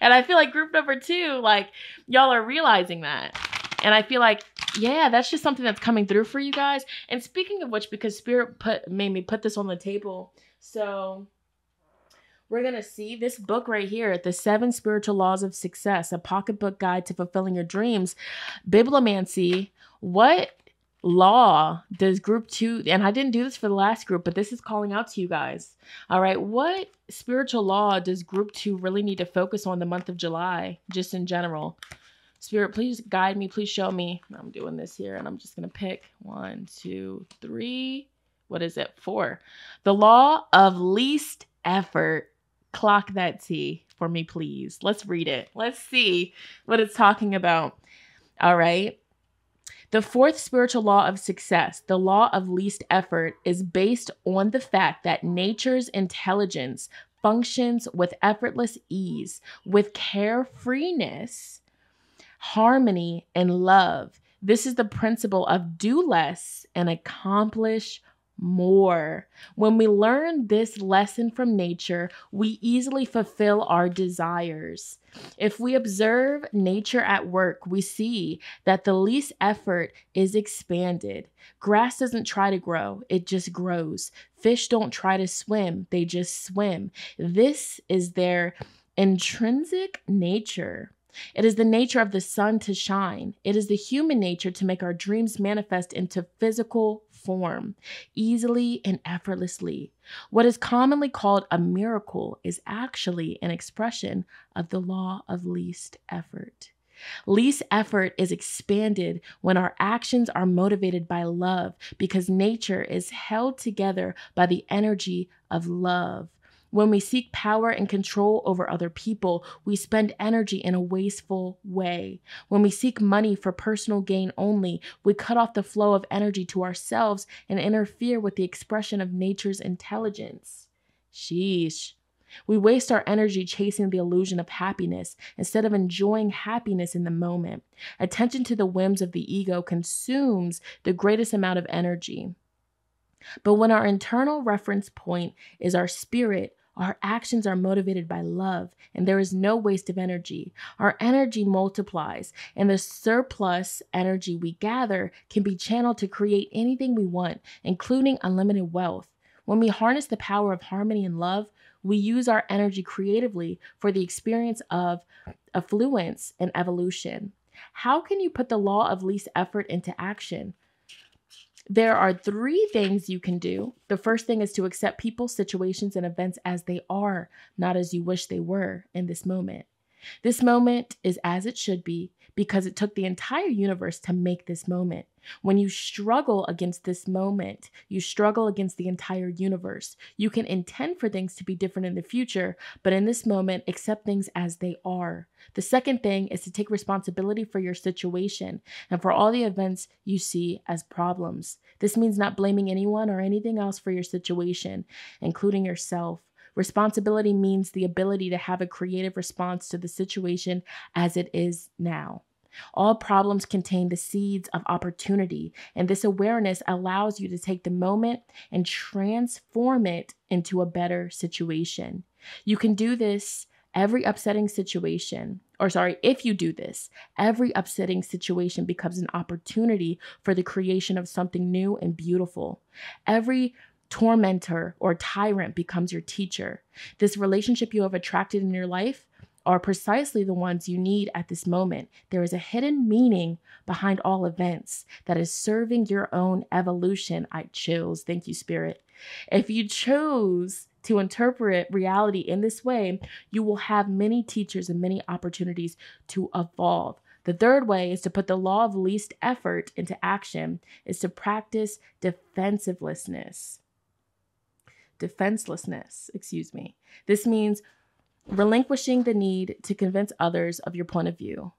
Speaker 1: And I feel like group number 2, like y'all are realizing that. And I feel like, yeah, that's just something that's coming through for you guys. And speaking of which, because Spirit made me put this on the table. So we're going to see this book right here, The 7 Spiritual Laws of Success, a pocketbook guide to fulfilling your dreams. Bibliomancy. What law does group 2, and I didn't do this for the last group, but this is calling out to you guys. All right. What spiritual law does group 2 really need to focus on the month of July, just in general? Spirit, please guide me. Please show me. I'm doing this here, and I'm just going to pick 1, 2, 3. What is it? 4. The law of least effort. Clock that T for me, please. Let's read it. Let's see what it's talking about. All right. The 4th spiritual law of success, the law of least effort, is based on the fact that nature's intelligence functions with effortless ease, with carefreeness, harmony, and love. This is the principle of do less and accomplish more. When we learn this lesson from nature, we easily fulfill our desires. If we observe nature at work, we see that the least effort is expanded. Grass doesn't try to grow, it just grows. Fish don't try to swim, they just swim. This is their intrinsic nature. It is the nature of the sun to shine. It is the human nature to make our dreams manifest into physical form, easily and effortlessly. What is commonly called a miracle is actually an expression of the law of least effort. Least effort is expanded when our actions are motivated by love, because nature is held together by the energy of love. When we seek power and control over other people, we spend energy in a wasteful way. When we seek money for personal gain only, we cut off the flow of energy to ourselves and interfere with the expression of nature's intelligence. Sheesh. We waste our energy chasing the illusion of happiness instead of enjoying happiness in the moment. Attention to the whims of the ego consumes the greatest amount of energy. But when our internal reference point is our spirit, Our actions are motivated by love, and there is no waste of energy. Our energy multiplies, and the surplus energy we gather can be channeled to create anything we want, including unlimited wealth. When we harness the power of harmony and love, we use our energy creatively for the experience of affluence and evolution. How can you put the law of least effort into action? There are 3 things you can do. The first thing is to accept people, situations, and events as they are, not as you wish they were in this moment. This moment is as it should be because it took the entire universe to make this moment. When you struggle against this moment, you struggle against the entire universe. You can intend for things to be different in the future, but in this moment, accept things as they are. The second thing is to take responsibility for your situation and for all the events you see as problems. This means not blaming anyone or anything else for your situation, including yourself. Responsibility means the ability to have a creative response to the situation as it is now. All problems contain the seeds of opportunity, and this awareness allows you to take the moment and transform it into a better situation. You can do this if you do this, every upsetting situation becomes an opportunity for the creation of something new and beautiful. Every tormentor or tyrant becomes your teacher. This relationship you have attracted in your life are precisely the ones you need at this moment. There is a hidden meaning behind all events that is serving your own evolution. I chills. Thank you, Spirit. If you chose to interpret reality in this way, you will have many teachers and many opportunities to evolve. The third way is to put the law of least effort into action, is to practice defenselessness. This means relinquishing the need to convince others of your point of view.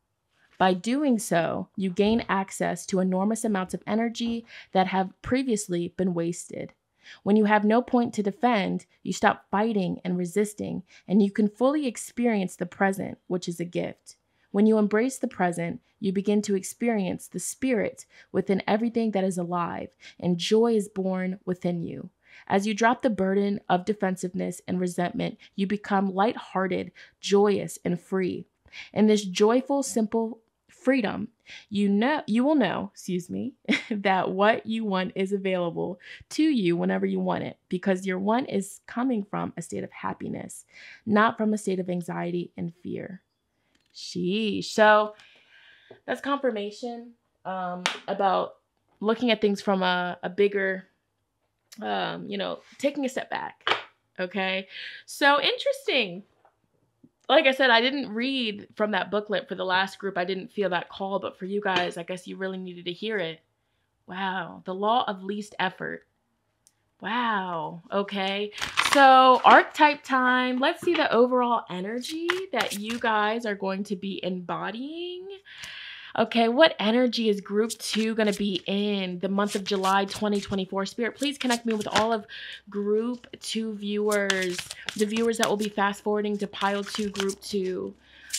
Speaker 1: By doing so, you gain access to enormous amounts of energy that have previously been wasted. When you have no point to defend, you stop fighting and resisting, and you can fully experience the present, which is a gift. When you embrace the present, you begin to experience the spirit within everything that is alive, and joy is born within you. As you drop the burden of defensiveness and resentment, you become lighthearted, joyous, and free. In this joyful, simple freedom, you will know, that what you want is available to you whenever you want it, because your want is coming from a state of happiness, not from a state of anxiety and fear. Sheesh. So that's confirmation about looking at things from a bigger, taking a step back. Okay. So interesting. Like I said, I didn't read from that booklet for the last group. I didn't feel that call, but for you guys, I guess you really needed to hear it. Wow. The law of least effort. Wow. Okay. So archetype time. Let's see the overall energy that you guys are going to be embodying. Okay, what energy is group 2 going to be in the month of July 2024? Spirit, please connect me with all of group 2 viewers, the viewers that will be fast forwarding to pile 2, group 2.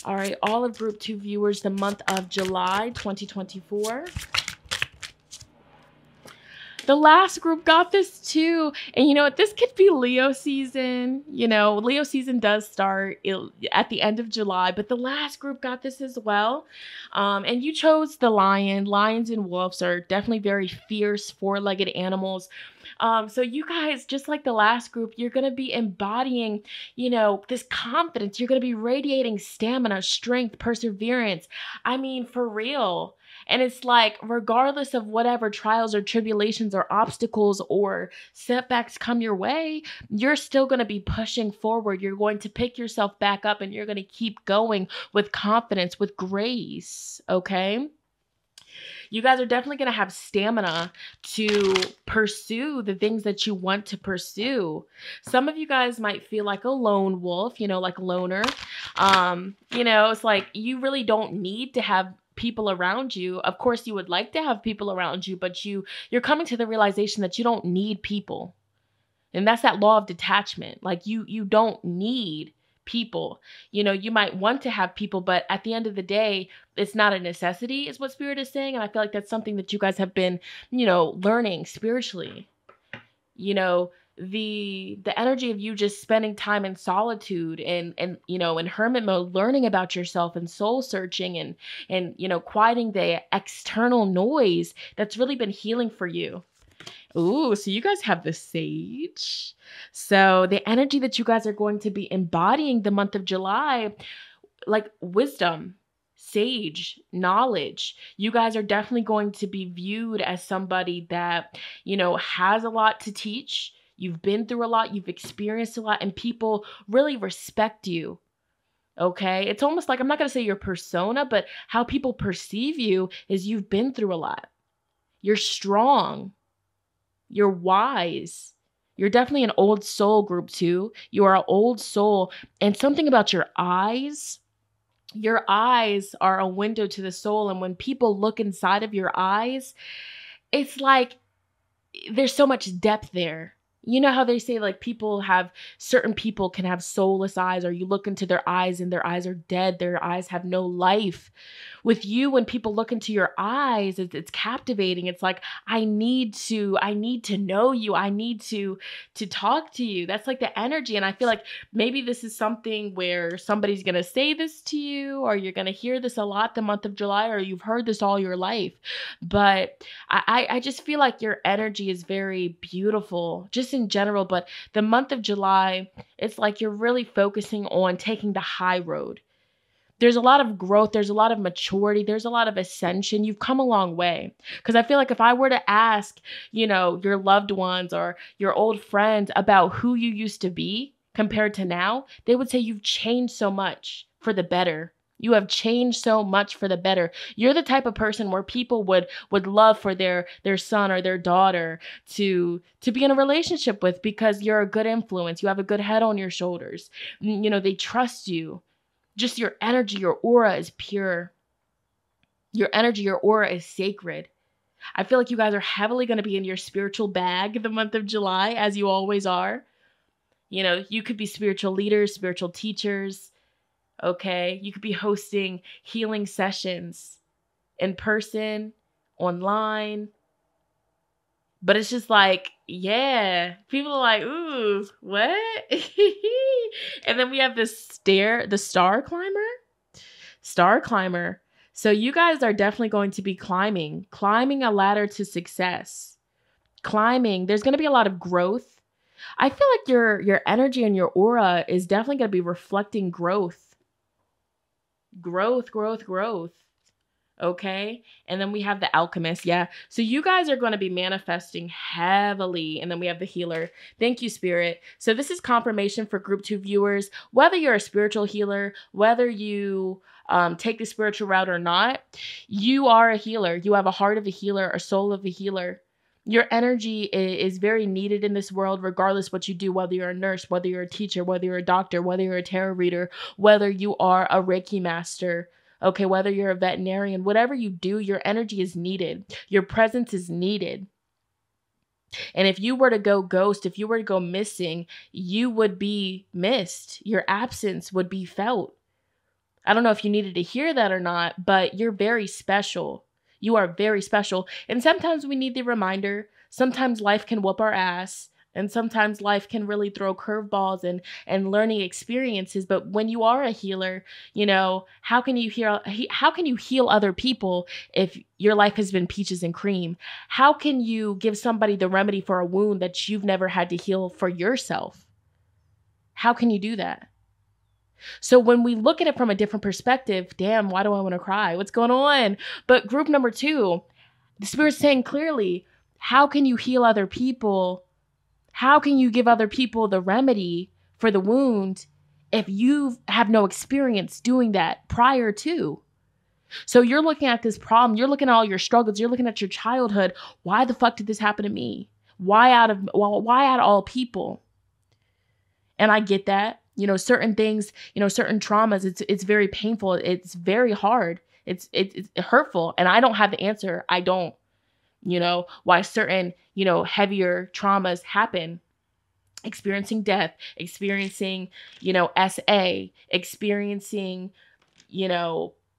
Speaker 1: All right, all of group 2 viewers, the month of July 2024. The last group got this too. And you know what? This could be Leo season. Leo season does start at the end of July, but the last group got this as well. And you chose the lion. Lions and wolves are definitely very fierce, 4-legged animals. So you guys, just like the last group, you're going to be embodying, this confidence. You're going to be radiating stamina, strength, perseverance. I mean, for real. And it's like, regardless of whatever trials or tribulations or obstacles or setbacks come your way, you're still going to be pushing forward. You're going to pick yourself back up and you're going to keep going with confidence, with grace. Okay. You guys are definitely going to have stamina to pursue the things that you want to pursue. Some of you guys might feel like a lone wolf, like a loner. It's like you really don't need to have people around you. Of course, you would like to have people around you, but you're coming to the realization that you don't need people. And that's that law of detachment. Like you don't need people. You might want to have people, but at the end of the day, it's not a necessity, is what Spirit is saying. And I feel like that's something that you guys have been, learning spiritually. the energy of you just spending time in solitude and in hermit mode, learning about yourself and soul searching and quieting the external noise that's really been healing for you. Ooh, so you guys have the sage. So the energy that you guys are going to be embodying the month of July, like wisdom, sage, knowledge. You guys are definitely going to be viewed as somebody that, has a lot to teach. You've been through a lot, you've experienced a lot, and people really respect you. Okay? It's almost like, I'm not going to say your persona, but how people perceive you is you've been through a lot. You're strong. You're wise. You're definitely an old soul, group 2. You are an old soul. And something about your eyes are a window to the soul. And when people look inside of your eyes, it's like there's so much depth there. You know how they say like certain people can have soulless eyes, or you look into their eyes and their eyes are dead. Their eyes have no life. With you, when people look into your eyes, it's captivating. It's like, I need to know you. I need to talk to you. That's like the energy. And I feel like maybe this is something where somebody's going to say this to you, or you're going to hear this a lot the month of July, or you've heard this all your life. But I just feel like your energy is very beautiful, just in general. But the month of July, it's like you're really focusing on taking the high road. There's a lot of growth. There's a lot of maturity. There's a lot of ascension. You've come a long way. Because I feel like if I were to ask, your loved ones or your old friends about who you used to be compared to now, they would say you've changed so much for the better. You have changed so much for the better. You're the type of person where people would love for their son or their daughter to be in a relationship with, because you're a good influence. You have a good head on your shoulders. They trust you. Just your energy, your aura is pure. Your energy, your aura is sacred. I feel like you guys are heavily going to be in your spiritual bag the month of July, as you always are. You could be spiritual leaders, spiritual teachers. Okay. You could be hosting healing sessions in person, online. But it's just like, yeah, people are like, ooh, what? And then we have the star climber. So you guys are definitely going to be climbing a ladder to success. There's going to be a lot of growth. I feel like your energy and your aura is definitely going to be reflecting growth. Okay. And then we have the alchemist. Yeah. So you guys are going to be manifesting heavily. And then we have the healer. Thank you, Spirit. So this is confirmation for group 2 viewers, whether you're a spiritual healer, whether you take the spiritual route or not, you are a healer. You have a heart of a healer, a soul of a healer. Your energy is very needed in this world, regardless what you do, whether you're a nurse, whether you're a teacher, whether you're a doctor, whether you're a tarot reader, whether you are a Reiki master. Okay, whether you're a veterinarian, whatever you do, your energy is needed. Your presence is needed. And if you were to go ghost, if you were to go missing, you would be missed. Your absence would be felt. I don't know if you needed to hear that or not, but you're very special. You are very special. And sometimes we need the reminder. Sometimes life can whoop our ass. And sometimes life can really throw curveballs and learning experiences. But when you are a healer, how can you heal other people if your life has been peaches and cream? How can you give somebody the remedy for a wound that you've never had to heal for yourself? How can you do that? So when we look at it from a different perspective, damn, why do I want to cry? What's going on? But group number 2, the Spirit's saying clearly, how can you heal other people? How can you give other people the remedy for the wound if you have no experience doing that prior to? So you're looking at this problem, you're looking at all your struggles, you're looking at your childhood. Why the fuck did this happen to me? Why out of all people? And I get that. Certain things, certain traumas, it's very painful. It's very hard. It's hurtful. And I don't have the answer. I don't. Why certain, heavier traumas happen. Experiencing death, experiencing, SA, experiencing,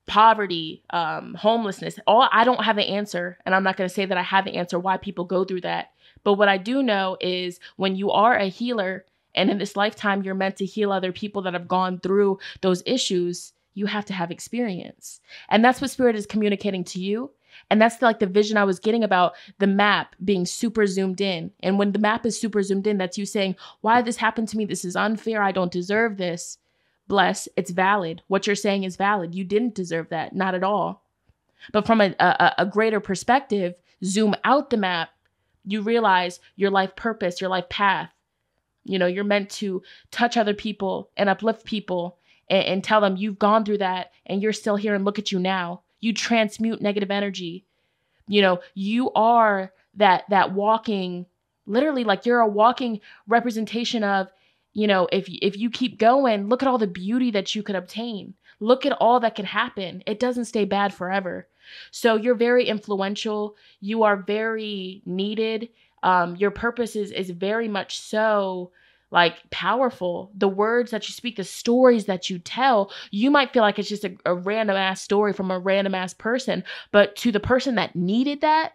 Speaker 1: poverty, homelessness. I don't have the answer. And I'm not going to say that I have the answer why people go through that. But what I do know is when you are a healer and in this lifetime, you're meant to heal other people that have gone through those issues, you have to have experience. And that's what Spirit is communicating to you. And that's like the vision I was getting about the map being super zoomed in. And when the map is super zoomed in, that's you saying, why did this happen to me? This is unfair. I don't deserve this. Bless, it's valid. What you're saying is valid. You didn't deserve that. Not at all. But from a greater perspective, zoom out the map, you realize your life purpose, your life path. You know, you're meant to touch other people and uplift people and tell them you've gone through that and you're still here and look at you now. You transmute negative energy. You know, you are that walking, literally like you're a walking representation of, you know, if you keep going, look at all the beauty that you could obtain. Look at all that can happen. It doesn't stay bad forever. So you're very influential. You are very needed. Your purpose is very much so like powerful. The words that you speak, the stories that you tell, you might feel like it's just a random ass story from a random ass person, but to the person that needed that,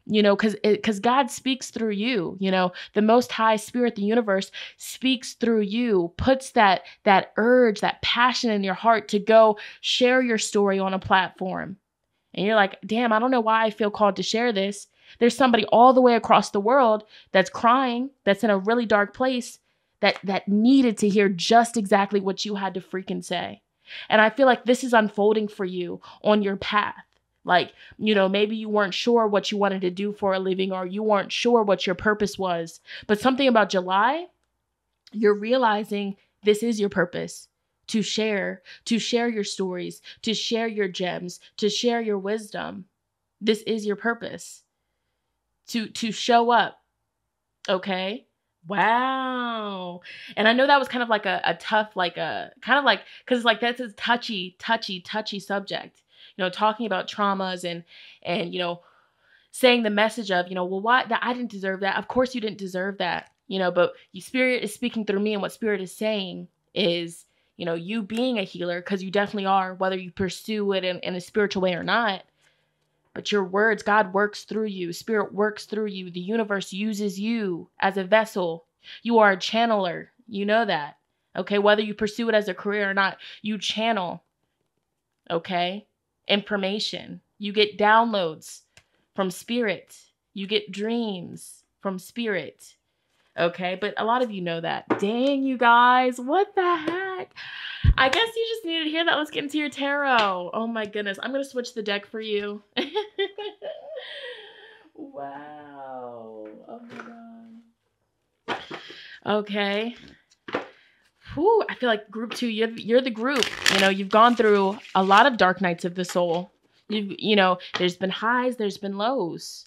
Speaker 1: you know, because God speaks through you, you know, the Most High Spirit, the universe speaks through you, puts that urge, that passion in your heart to go share your story on a platform. And you're like, damn, I don't know why I feel called to share this. There's somebody all the way across the world that's crying, that's in a really dark place, that needed to hear just exactly what you had to freaking say. And I feel like this is unfolding for you on your path. Like, you know, maybe you weren't sure what you wanted to do for a living, or you weren't sure what your purpose was. But something about July, you're realizing this is your purpose. To share your stories, to share your gems, to share your wisdom. This is your purpose. To show up. Okay? Wow. And I know that was kind of like a tough, like a kind of like, because like that's a touchy subject. You know, talking about traumas and you know, saying the message of, you know, well, why that I didn't deserve that. Of course you didn't deserve that. You know, but Spirit is speaking through me, and what Spirit is saying is, you know, you being a healer, because you definitely are, whether you pursue it in a spiritual way or not. But your words, God works through you. Spirit works through you. The universe uses you as a vessel. You are a channeler. You know that. Okay. Whether you pursue it as a career or not, you channel. Okay. Information. You get downloads from Spirit. You get dreams from Spirit. Okay. But a lot of you know that. Dang, you guys. What the heck? I guess you just needed to hear that. Let's get into your tarot. Oh my goodness. I'm going to switch the deck for you. Wow. Oh my God. Okay. Whew, I feel like group 2, you're the group. You know, you've gone through a lot of dark nights of the soul. You know, there's been highs, there's been lows.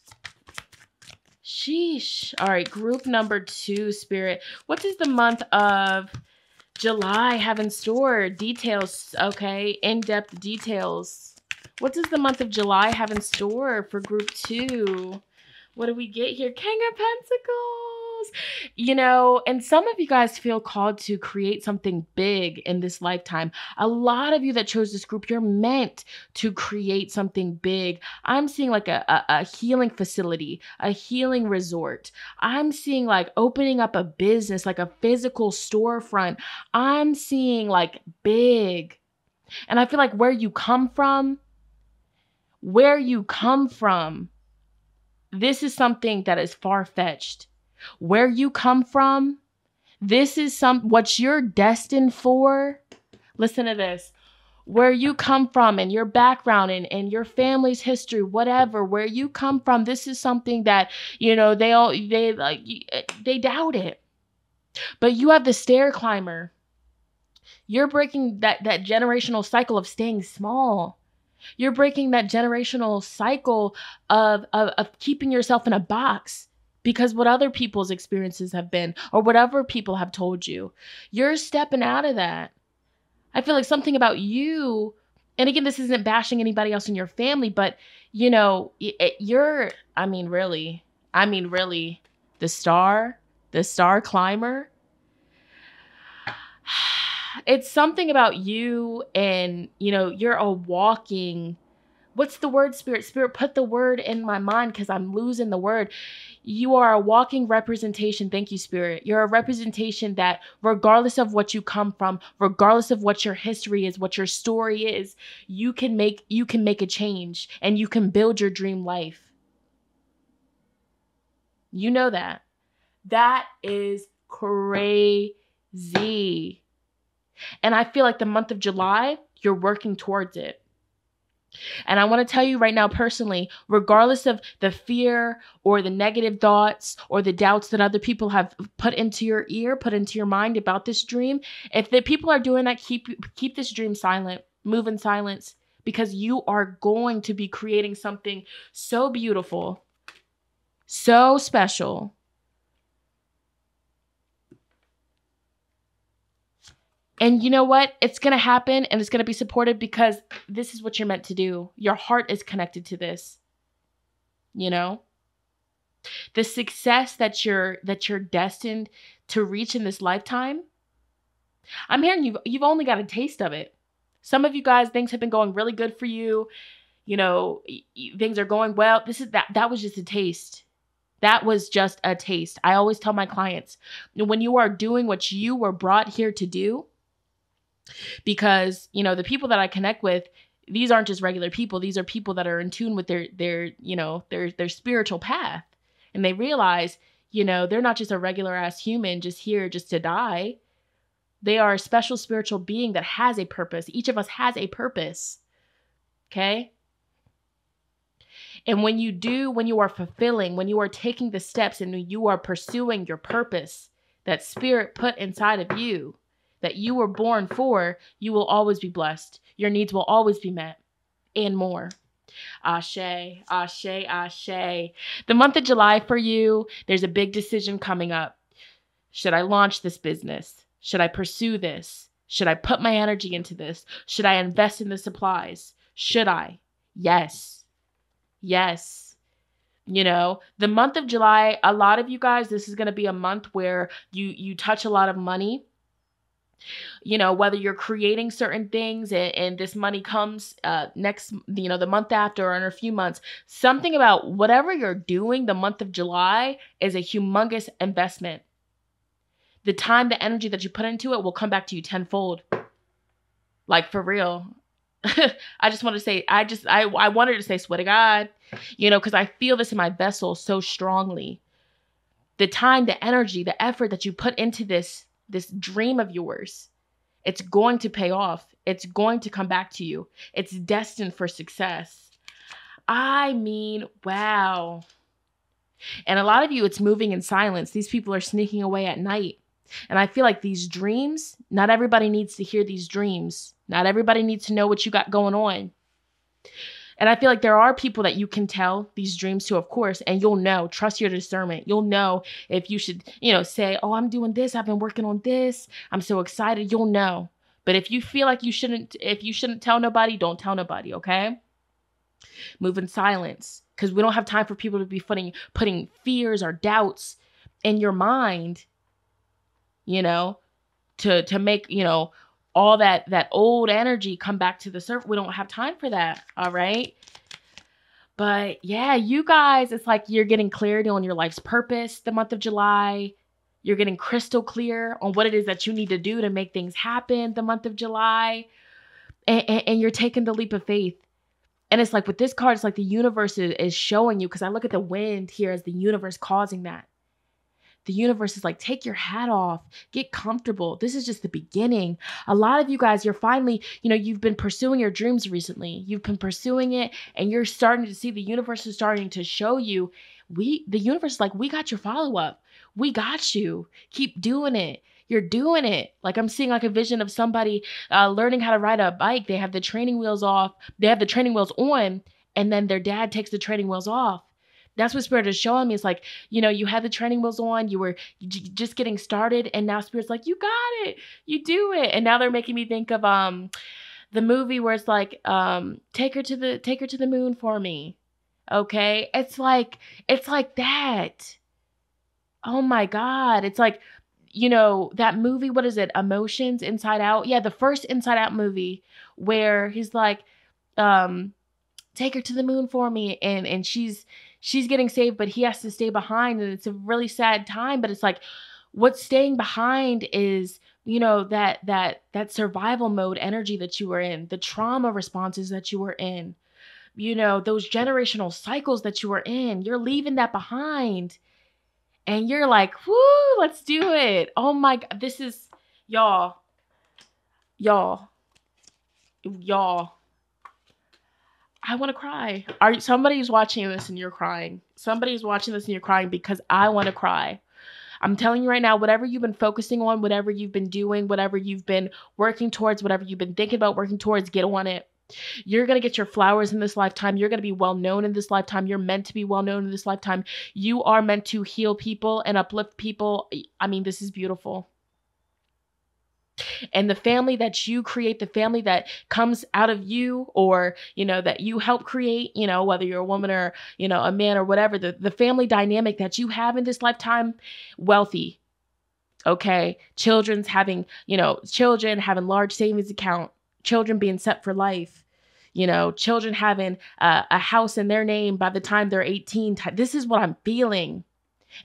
Speaker 1: Sheesh. All right, group number 2, Spirit. What does the month of July have in store? Details, okay? In-depth details. What does the month of July have in store for group 2? What do we get here? King of Pentacles. You know, and some of you guys feel called to create something big in this lifetime. A lot of you that chose this group, you're meant to create something big. I'm seeing like a healing facility, a healing resort. I'm seeing like opening up a business, like a physical storefront. I'm seeing like big. And I feel like where you come from, this is something that is far-fetched. Where you come from, this is what you're destined for. Listen to this. Where you come from and your background and your family's history, whatever, where you come from, this is something that, you know, they doubt it. But you have the stair climber. You're breaking that generational cycle of staying small. You're breaking that generational cycle of keeping yourself in a box because what other people's experiences have been or whatever people have told you. You're stepping out of that. I feel like something about you, and again, this isn't bashing anybody else in your family, but you know, really, the star climber. It's something about you and, you know, you're a walking, what's the word, Spirit? Spirit, put the word in my mind because I'm losing the word. You are a walking representation. Thank you, Spirit. You're a representation that regardless of what you come from, regardless of what your history is, what your story is, you can make a change and you can build your dream life. You know that. That is crazy. And I feel like the month of July, you're working towards it. And I want to tell you right now personally, regardless of the fear or the negative thoughts or the doubts that other people have put into your ear, put into your mind about this dream, if the people are doing that, keep this dream silent, move in silence, because you are going to be creating something so beautiful, so special. And you know what? It's going to happen and it's going to be supported because this is what you're meant to do. Your heart is connected to this. You know? The success that you're destined to reach in this lifetime. I'm hearing you've only got a taste of it. Some of you guys, things have been going really good for you. You know, things are going well. That was just a taste. That was just a taste. I always tell my clients, when you are doing what you were brought here to do, because, you know, the people that I connect with, these aren't just regular people. These are people that are in tune with their spiritual path. And they realize, you know, they're not just a regular ass human just here just to die. They are a special spiritual being that has a purpose. Each of us has a purpose. Okay? And when you are fulfilling, when you are taking the steps and you are pursuing your purpose that spirit put inside of you, that you were born for, you will always be blessed. Your needs will always be met and more. Ashe, ashe, ashe. The month of July for you, there's a big decision coming up. Should I launch this business? Should I pursue this? Should I put my energy into this? Should I invest in the supplies? Should I? Yes. Yes. You know, the month of July, a lot of you guys, this is going to be a month where you touch a lot of money. You know, whether you're creating certain things and this money comes next, you know, the month after or in a few months, something about whatever you're doing, the month of July is a humongous investment. The time, the energy that you put into it will come back to you tenfold. Like for real. I just want to say, I wanted to say, swear to God, you know, because I feel this in my vessel so strongly. The time, the energy, the effort that you put into this dream of yours, it's going to pay off. It's going to come back to you. It's destined for success. I mean, wow. And a lot of you, it's moving in silence. These people are sneaking away at night. And I feel like these dreams, not everybody needs to hear these dreams. Not everybody needs to know what you got going on. And I feel like there are people that you can tell these dreams to, of course, and you'll know, trust your discernment. You'll know if you should, you know, say, oh, I'm doing this. I've been working on this. I'm so excited. You'll know. But if you feel like you shouldn't tell nobody, don't tell nobody. Okay. Move in silence, because we don't have time for people to be putting fears or doubts in your mind, you know, to make, you know, all that old energy come back to the surface. We don't have time for that. All right. But yeah, you guys, it's like you're getting clarity on your life's purpose the month of July. You're getting crystal clear on what it is that you need to do to make things happen the month of July. And you're taking the leap of faith. And it's like with this card, it's like the universe is showing you, because I look at the wind here as the universe causing that. The universe is like, take your hat off, get comfortable. This is just the beginning. A lot of you guys, you're finally, you know, you've been pursuing your dreams recently. You've been pursuing it and you're starting to see the universe is starting to show you. The universe is like, we got your follow-up. We got you. Keep doing it. You're doing it. Like I'm seeing like a vision of somebody learning how to ride a bike. They have the training wheels off. They have the training wheels on, and then their dad takes the training wheels off. That's what Spirit is showing me. It's like, you know, you had the training wheels on, you were just getting started, and now Spirit's like, you got it, you do it. And now they're making me think of the movie where it's like, take her to the moon for me. Okay? It's like that. Oh my God. It's like, you know, that movie, what is it? Emotions, Inside Out. Yeah, the first Inside Out movie where he's like, take her to the moon for me, and she's she's getting saved, but he has to stay behind. And it's a really sad time, but it's like, what's staying behind is, that survival mode energy that you were in, the trauma responses that you were in, those generational cycles that you were in. You're leaving that behind. And you're like, whoo, let's do it. Oh my God. This is, y'all. I want to cry. Somebody's watching this and you're crying. Somebody's watching this and you're crying because I want to cry. I'm telling you right now, whatever you've been focusing on, whatever you've been doing, whatever you've been working towards, whatever you've been thinking about working towards, get on it. You're going to get your flowers in this lifetime. You're going to be well known in this lifetime. You're meant to be well known in this lifetime. You are meant to heal people and uplift people. I mean, this is beautiful. And the family that you create, the family that comes out of you, or, that you help create, whether you're a woman or, a man or whatever, the family dynamic that you have in this lifetime, wealthy. Okay. Children having large savings account, children being set for life, children having a house in their name by the time they're 18. This is what I'm feeling.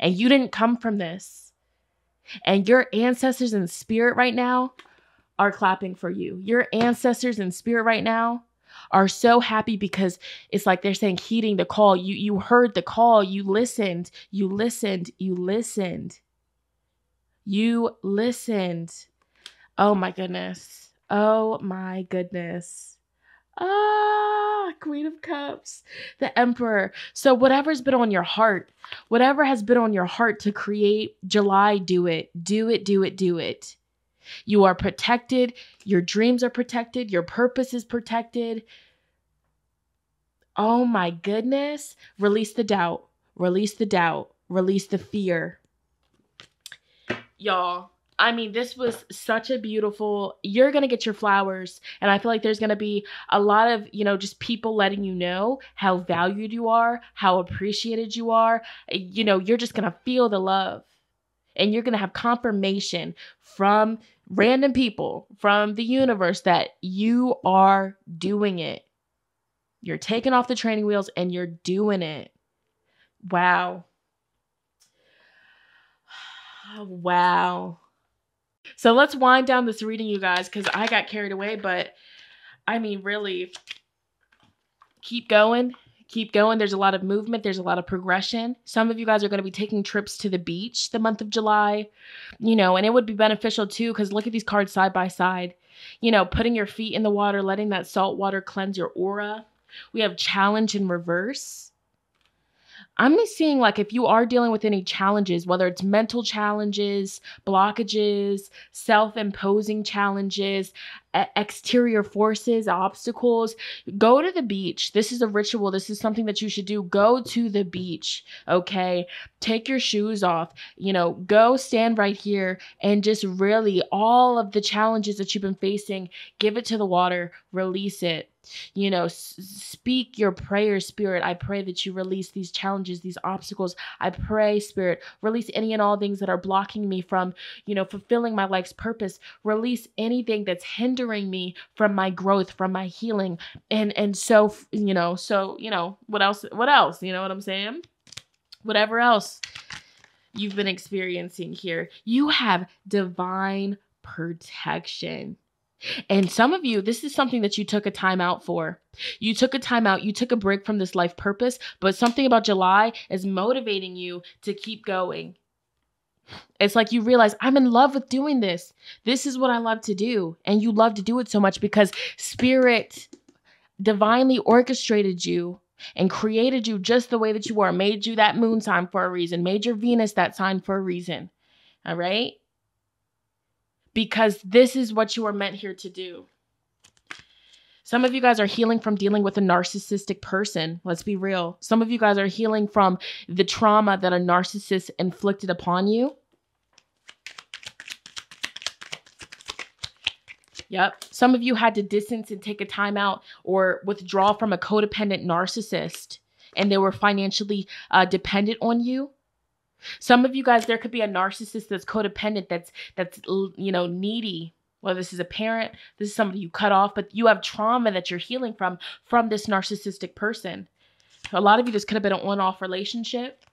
Speaker 1: And you didn't come from this. And your ancestors in spirit right now are clapping for you. Your ancestors in spirit right now are so happy because it's like they're saying, heeding the call. You heard the call. You listened. You listened. You listened. You listened. Oh my goodness. Oh my goodness. Queen of Cups, the Emperor. So whatever's been on your heart, whatever has been on your heart to create July, do it. Do it, do it, do it. You are protected. Your dreams are protected. Your purpose is protected. Oh my goodness. Release the doubt. Release the doubt. Release the fear. Y'all, I mean, this was such a beautiful, you're going to get your flowers. And I feel like there's going to be a lot of, just people letting you know how valued you are, how appreciated you are. You're just going to feel the love. And you're going to have confirmation from random people, from the universe, that you are doing it. You're taking off the training wheels and you're doing it. Wow. Wow. So let's wind down this reading, you guys, because I got carried away. But I mean, really, keep going. Keep going. There's a lot of movement. There's a lot of progression. Some of you guys are going to be taking trips to the beach the month of July, and it would be beneficial too, because look at these cards side by side, putting your feet in the water, letting that salt water cleanse your aura. We have challenge in reverse. I'm seeing, like, if you are dealing with any challenges, whether it's mental challenges, blockages, self-imposing challenges, exterior forces, obstacles, go to the beach. This is a ritual. This is something that you should do. Go to the beach, okay? Take your shoes off, go stand right here and just really, all of the challenges that you've been facing, give it to the water, release it. Speak your prayer, Spirit. I pray that you release these challenges, these obstacles. I pray, Spirit, release any and all things that are blocking me from, fulfilling my life's purpose. Release anything that's hindering me from my growth, from my healing. And so, what else? You know what I'm saying? Whatever else you've been experiencing here, you have divine protection. And some of you, this is something that you took a time out for. You took a time out. You took a break from this life purpose, but something about July is motivating you to keep going. It's like you realize, I'm in love with doing this. This is what I love to do. And you love to do it so much because Spirit divinely orchestrated you and created you just the way that you are, made you that moon sign for a reason, made your Venus that sign for a reason. All right? Because this is what you are meant here to do. Some of you guys are healing from dealing with a narcissistic person. Let's be real. Some of you guys are healing from the trauma that a narcissist inflicted upon you. Yep. Some of you had to distance and take a time out or withdraw from a codependent narcissist, and they were financially dependent on you. Some of you guys, there could be a narcissist that's codependent, that's needy. Whether this is a parent, this is somebody you cut off, but you have trauma that you're healing from this narcissistic person. A lot of you, this could have been an on-off relationship,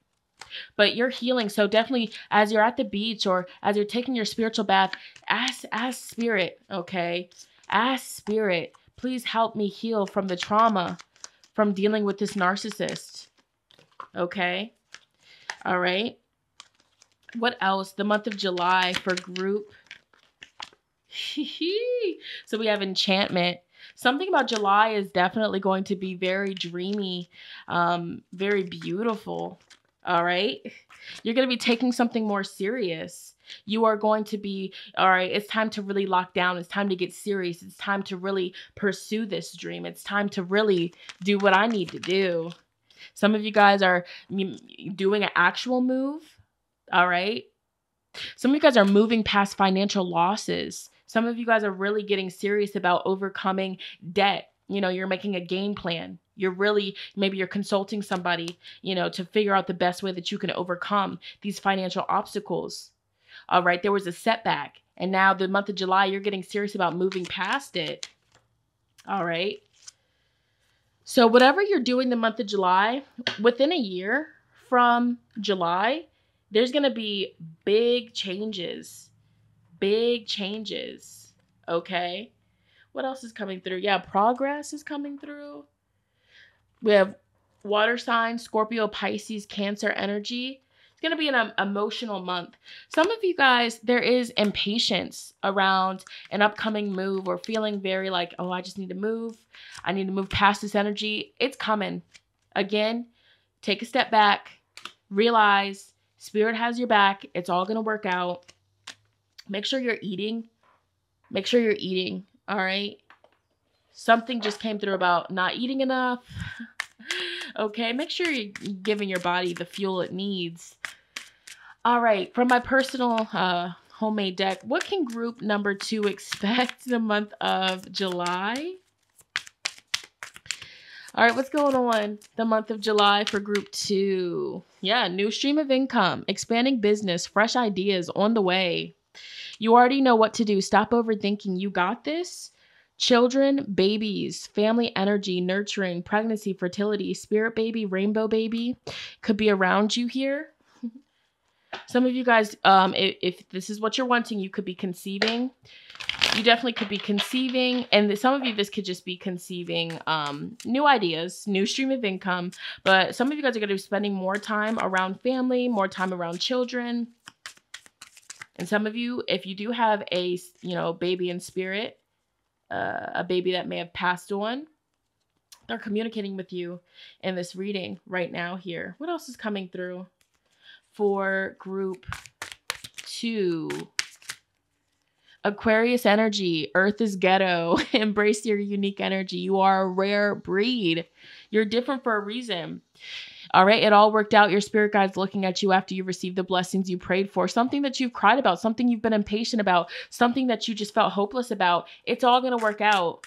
Speaker 1: but you're healing. So definitely, as you're at the beach or as you're taking your spiritual bath, ask Spirit, okay? Ask Spirit, please help me heal from the trauma from dealing with this narcissist, okay? All right. What else? The month of July for group. So we have enchantment. Something about July is definitely going to be very dreamy, very beautiful. All right. You're going to be taking something more serious. You are going to be, all right, it's time to really lock down. It's time to get serious. It's time to really pursue this dream. It's time to really do what I need to do. Some of you guys are doing an actual move. All right. Some of you guys are moving past financial losses. Some of you guys are really getting serious about overcoming debt. You know, you're making a game plan. Maybe you're consulting somebody, you know, to figure out the best way that you can overcome these financial obstacles. All right. There was a setback. And now the month of July, you're getting serious about moving past it. All right. So whatever you're doing the month of July, within a year from July, there's going to be big changes. Big changes. Okay. What else is coming through? Yeah, progress is coming through. We have water signs, Scorpio, Pisces, Cancer energy. It's going to be an emotional month. Some of you guys, there is impatience around an upcoming move or feeling very like, oh, I just need to move. I need to move past this energy. It's coming. Again, take a step back. Realize Spirit has your back. It's all going to work out. Make sure you're eating. Make sure you're eating. All right. Something just came through about not eating enough. Okay. Make sure you're giving your body the fuel it needs. All right. From my personal homemade deck, what can group number 2 expect the month of July? All right, what's going on the month of July for group 2? Yeah, new stream of income, expanding business, fresh ideas on the way. You already know what to do. Stop overthinking. You got this. Children, babies, family energy, nurturing, pregnancy, fertility, spirit baby, rainbow baby could be around you here. Some of you guys, if this is what you're wanting, you could be conceiving. You definitely could be conceiving. And some of you, this could just be conceiving new ideas, new stream of income. But some of you guys are going to be spending more time around family, more time around children. And some of you, if you do have a, baby in spirit, a baby that may have passed on, they're communicating with you in this reading right now here. What else is coming through for group 2? Aquarius energy, Earth is ghetto. Embrace your unique energy. You are a rare breed. You're different for a reason. All right, it all worked out. Your spirit guide's looking at you after you received the blessings you prayed for. Something that you've cried about, something you've been impatient about, something that you just felt hopeless about. It's all going to work out.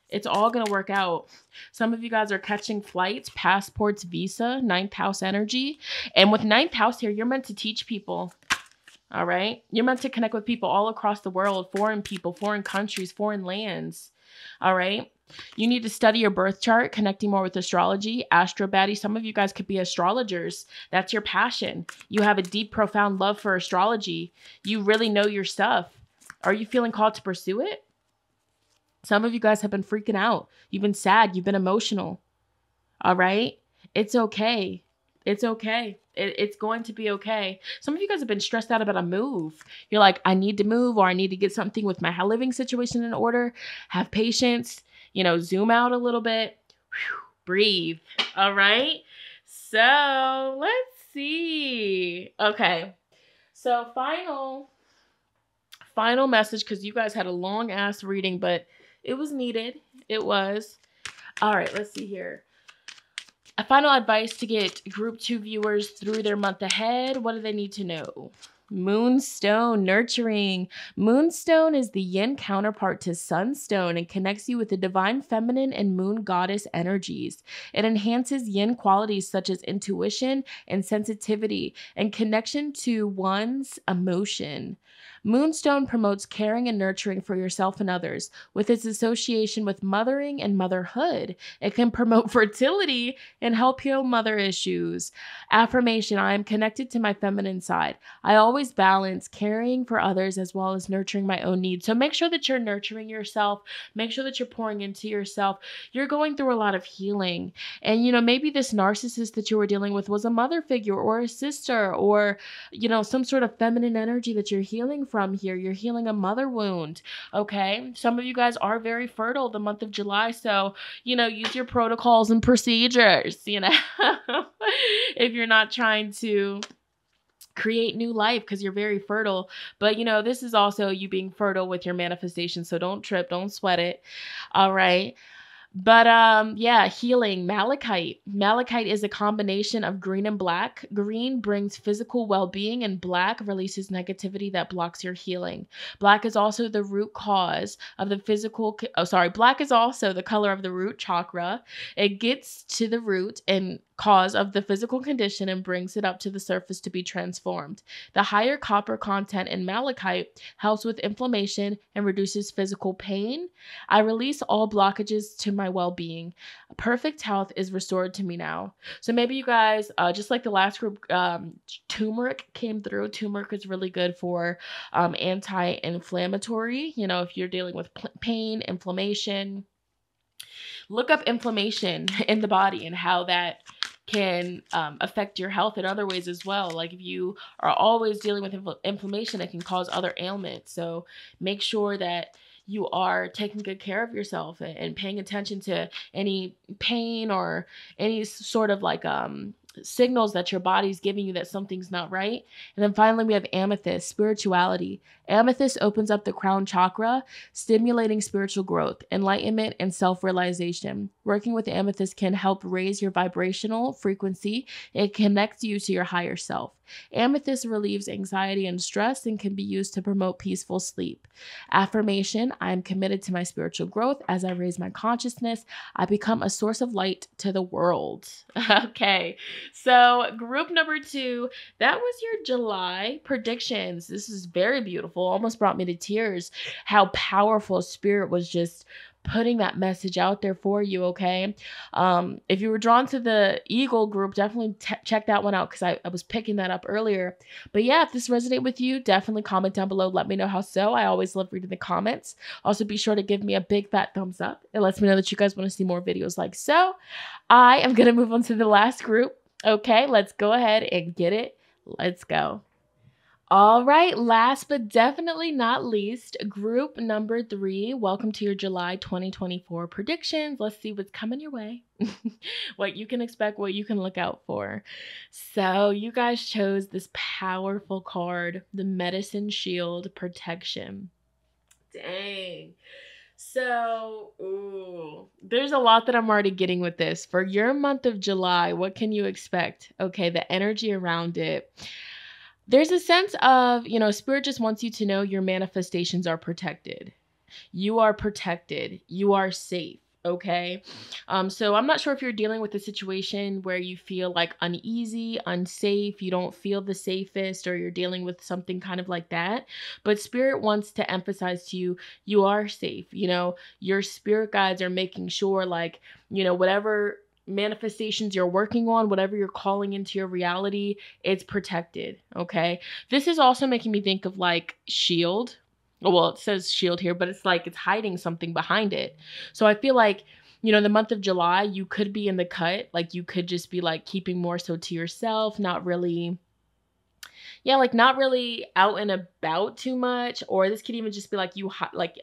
Speaker 1: It's all going to work out. Some of you guys are catching flights, passports, visa, 9th house energy. And with 9th house here, you're meant to teach people. All right. You're meant to connect with people all across the world, foreign people, foreign countries, foreign lands. All right. You need to study your birth chart, connecting more with astrology, astrobaddie. Some of you guys could be astrologers. That's your passion. You have a deep, profound love for astrology. You really know your stuff. Are you feeling called to pursue it? Some of you guys have been freaking out. You've been sad. You've been emotional. All right. It's okay. It's okay. It's going to be okay. Some of you guys have been stressed out about a move. You're like, I need to move, or I need to get something with my living situation in order. Have patience, zoom out a little bit. Whew, breathe. All right. So let's see. Okay. So final message, because you guys had a long ass reading, but it was needed. It was. All right. Let's see here. A final advice to get group 2 viewers through their month ahead. What do they need to know? Moonstone, nurturing. Moonstone is the yin counterpart to sunstone and connects you with the divine feminine and moon goddess energies. It enhances yin qualities such as intuition and sensitivity and connection to one's emotion. Moonstone promotes caring and nurturing for yourself and others. With its association with mothering and motherhood, it can promote fertility and help heal mother issues. Affirmation: I am connected to my feminine side. I always balance caring for others as well as nurturing my own needs. So make sure that you're nurturing yourself. Make sure that you're pouring into yourself. You're going through a lot of healing. And, maybe this narcissist that you were dealing with was a mother figure or a sister or, some sort of feminine energy that you're healing from here. You're healing a mother wound. Okay. Some of you guys are very fertile the month of July. So, use your protocols and procedures, if you're not trying to create new life because you're very fertile. But this is also you being fertile with your manifestation. So don't trip, don't sweat it. All right. But healing. Malachite. Malachite is a combination of green and black. Green brings physical well-being and black releases negativity that blocks your healing. Black is also the root cause of the black is also the color of the root chakra. It gets to the root and cause of the physical condition and brings it up to the surface to be transformed. The higher copper content in malachite helps with inflammation and reduces physical pain. I release all blockages to my well-being. Perfect health is restored to me now. So maybe you guys, just like the last group, turmeric came through. Turmeric is really good for anti-inflammatory. If you're dealing with pain, inflammation, look up inflammation in the body and how that can affect your health in other ways as well. Like if you are always dealing with inflammation, it can cause other ailments. So make sure that you are taking good care of yourself and paying attention to any pain or any sort of signals that your body's giving you that something's not right. And then finally, we have amethyst, spirituality. Amethyst opens up the crown chakra, stimulating spiritual growth, enlightenment, and self-realization. Working with amethyst can help raise your vibrational frequency. It connects you to your higher self. Amethyst relieves anxiety and stress and can be used to promote peaceful sleep. Affirmation: I am committed to my spiritual growth. As I raise my consciousness, I become a source of light to the world. Okay, so group number 2, that was your July predictions. This is very beautiful. Almost brought me to tears how powerful spirit was just putting that message out there for you. Okay. If you were drawn to the Eagle group, definitely check that one out because I was picking that up earlier. But yeah, if this resonated with you, definitely comment down below. Let me know how so. I always love reading the comments. Also, be sure to give me a big fat thumbs up. It lets me know that you guys want to see more videos like so. I am going to move on to the last group. Okay, let's go ahead and get it. Let's go. All right, last but definitely not least, group number 3. Welcome to your July 2024 predictions. Let's see what's coming your way, what you can expect, what you can look out for. So you guys chose this powerful card, the Medicine Shield Protection. Dang. So, there's a lot that I'm already getting with this. For your month of July, what can you expect? Okay, the energy around it. There's a sense of, spirit just wants you to know your manifestations are protected. You are protected. You are safe. Okay. So I'm not sure if you're dealing with a situation where you feel like uneasy, unsafe, you don't feel the safest, or you're dealing with something kind of like that. But spirit wants to emphasize to you, you are safe. Your spirit guides are making sure whatever manifestations you're working on, whatever you're calling into your reality, it's protected. Okay. This is also making me think of shield. Well, it says shield here, but it's it's hiding something behind it. So I feel like, the month of July, you could be in the cut. You could just be keeping more so to yourself, not really not really out and about too much. Or this could even just be you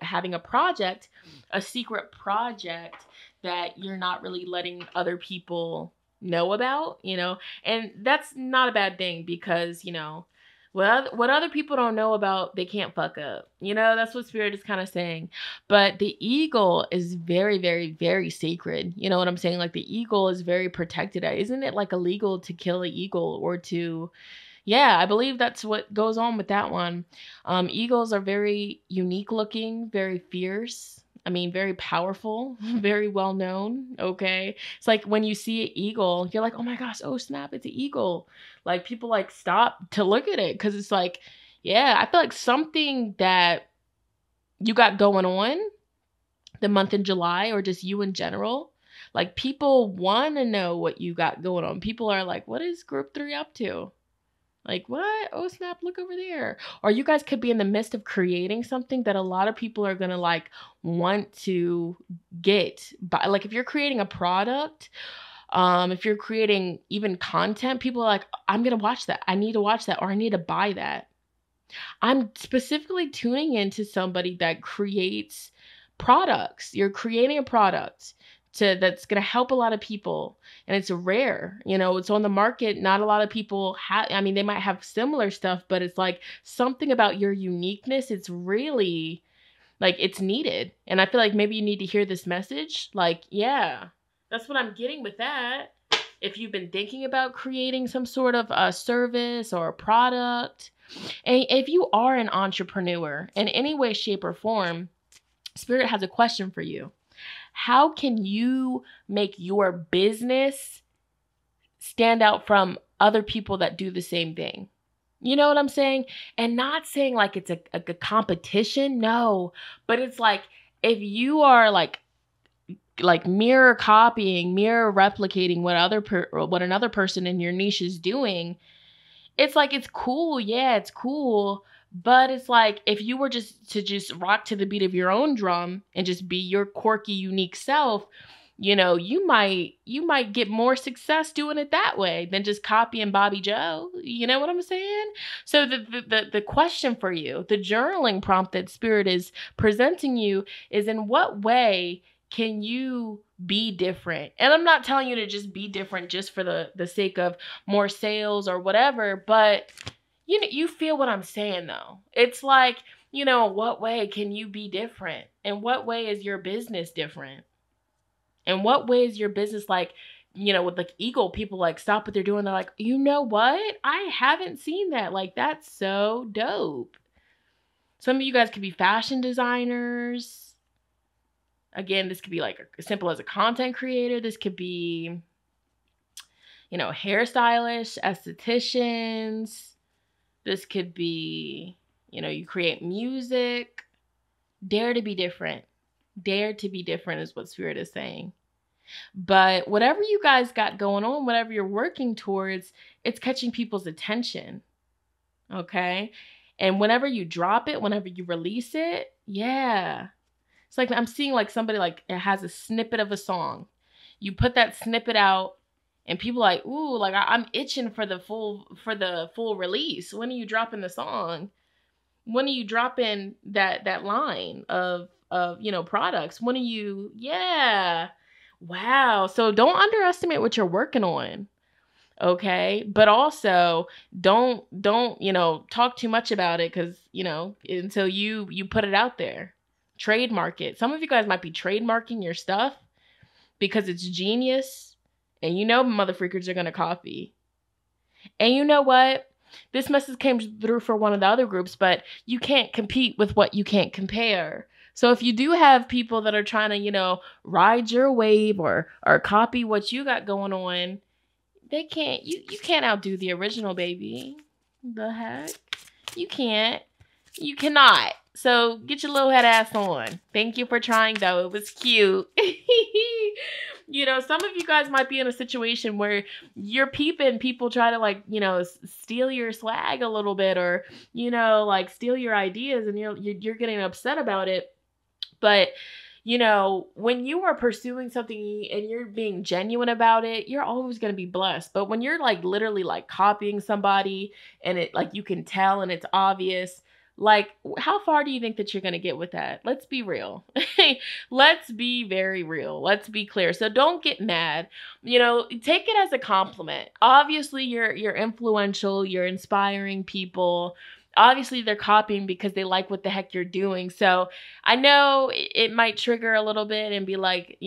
Speaker 1: having a project, a secret project that you're not really letting other people know about, and that's not a bad thing because, what other people don't know about, they can't fuck up. That's what spirit is kind of saying. But the eagle is very, very, very sacred. You know what I'm saying? The eagle is very protected. Isn't it illegal to kill an eagle or to... Yeah, I believe that's what goes on with that one. Eagles are very unique looking, very fierce. Very powerful, very well known. Okay. It's when you see an eagle, you're oh my gosh, oh snap, it's an eagle. People stop to look at it because it's Yeah, I feel like something that you got going on the month in July, or just you in general, like people want to know what you got going on. People are like, what is group 3 up to? Like, what? Oh, snap, look over there. Or you guys could be in the midst of creating something that a lot of people are going to like want to get. But like if you're creating a product, if you're creating even content, people are like, I'm going to watch that. I need to watch that, or I need to buy that. I'm specifically tuning into somebody that creates products. You're creating a product that's going to help a lot of people, and it's rare. It's on the market. Not a lot of people have, I mean, they might have similar stuff, but it's like something about your uniqueness. It's really like it's needed. And I feel like maybe you need to hear this message. Like, yeah, that's what I'm getting with that. If you've been thinking about creating some sort of a service or a product, and if you are an entrepreneur in any way, shape, or form, Spirit has a question for you. How can you make your business stand out from other people that do the same thing? You know what I'm saying? And not saying like it's a competition. No, but it's like if you are like mirror copying, mirror replicating what another person in your niche is doing, it's like, it's cool. Yeah, it's cool. But it's like, if you were just rock to the beat of your own drum and just be your quirky, unique self, you might get more success doing it that way than just copying Bobby Joe. You know what I'm saying? So the question for you, the journaling prompt that Spirit is presenting you is, in what way can you be different? And I'm not telling you to just be different just for the sake of more sales or whatever, but you feel what I'm saying though. It's like, what way can you be different? In what way is your business different? In what way is your business like, with like ego, people like stop what they're doing. They're like, you know what? I haven't seen that. Like, that's so dope. Some of you guys could be fashion designers. Again, this could be like as simple as a content creator. This could be, hairstylists, estheticians. This could be, you create music. Dare to be different. Dare to be different is what Spirit is saying. But whatever you guys got going on, whatever you're working towards, it's catching people's attention. Okay? And whenever you drop it, whenever you release it, yeah. It's like I'm seeing like somebody like it has a snippet of a song. You put that snippet out and people are like, ooh, like I'm itching for the full release. When are you dropping the song? When are you dropping that line of products? When are you, yeah. Wow. So don't underestimate what you're working on. Okay. But also don't, talk too much about it, because, until you put it out there. Trademark it. Some of you guys might be trademarking your stuff because it's genius, and motherfreakers are going to copy. And you know what? This message came through for one of the other groups, but you can't compete with what you can't compare. So if you do have people that are trying to, ride your wave or copy what you got going on, they can't, you can't outdo the original, baby. The heck? You can't. You cannot. So get your little head ass on. Thank you for trying, though. It was cute. Some of you guys might be in a situation where you're peeping people try to steal your swag a little bit, or, steal your ideas, and you're getting upset about it. But, when you are pursuing something and you're being genuine about it, you're always going to be blessed. But when you're literally copying somebody and it you can tell and it's obvious, how far do you think that you're going to get with that? Let's be real. Let's be very real. Let's be clear. So don't get mad. Take it as a compliment. Obviously, you're influential. You're inspiring people. Obviously, they're copying because they like what the heck you're doing. So I know it might trigger a little bit and be like,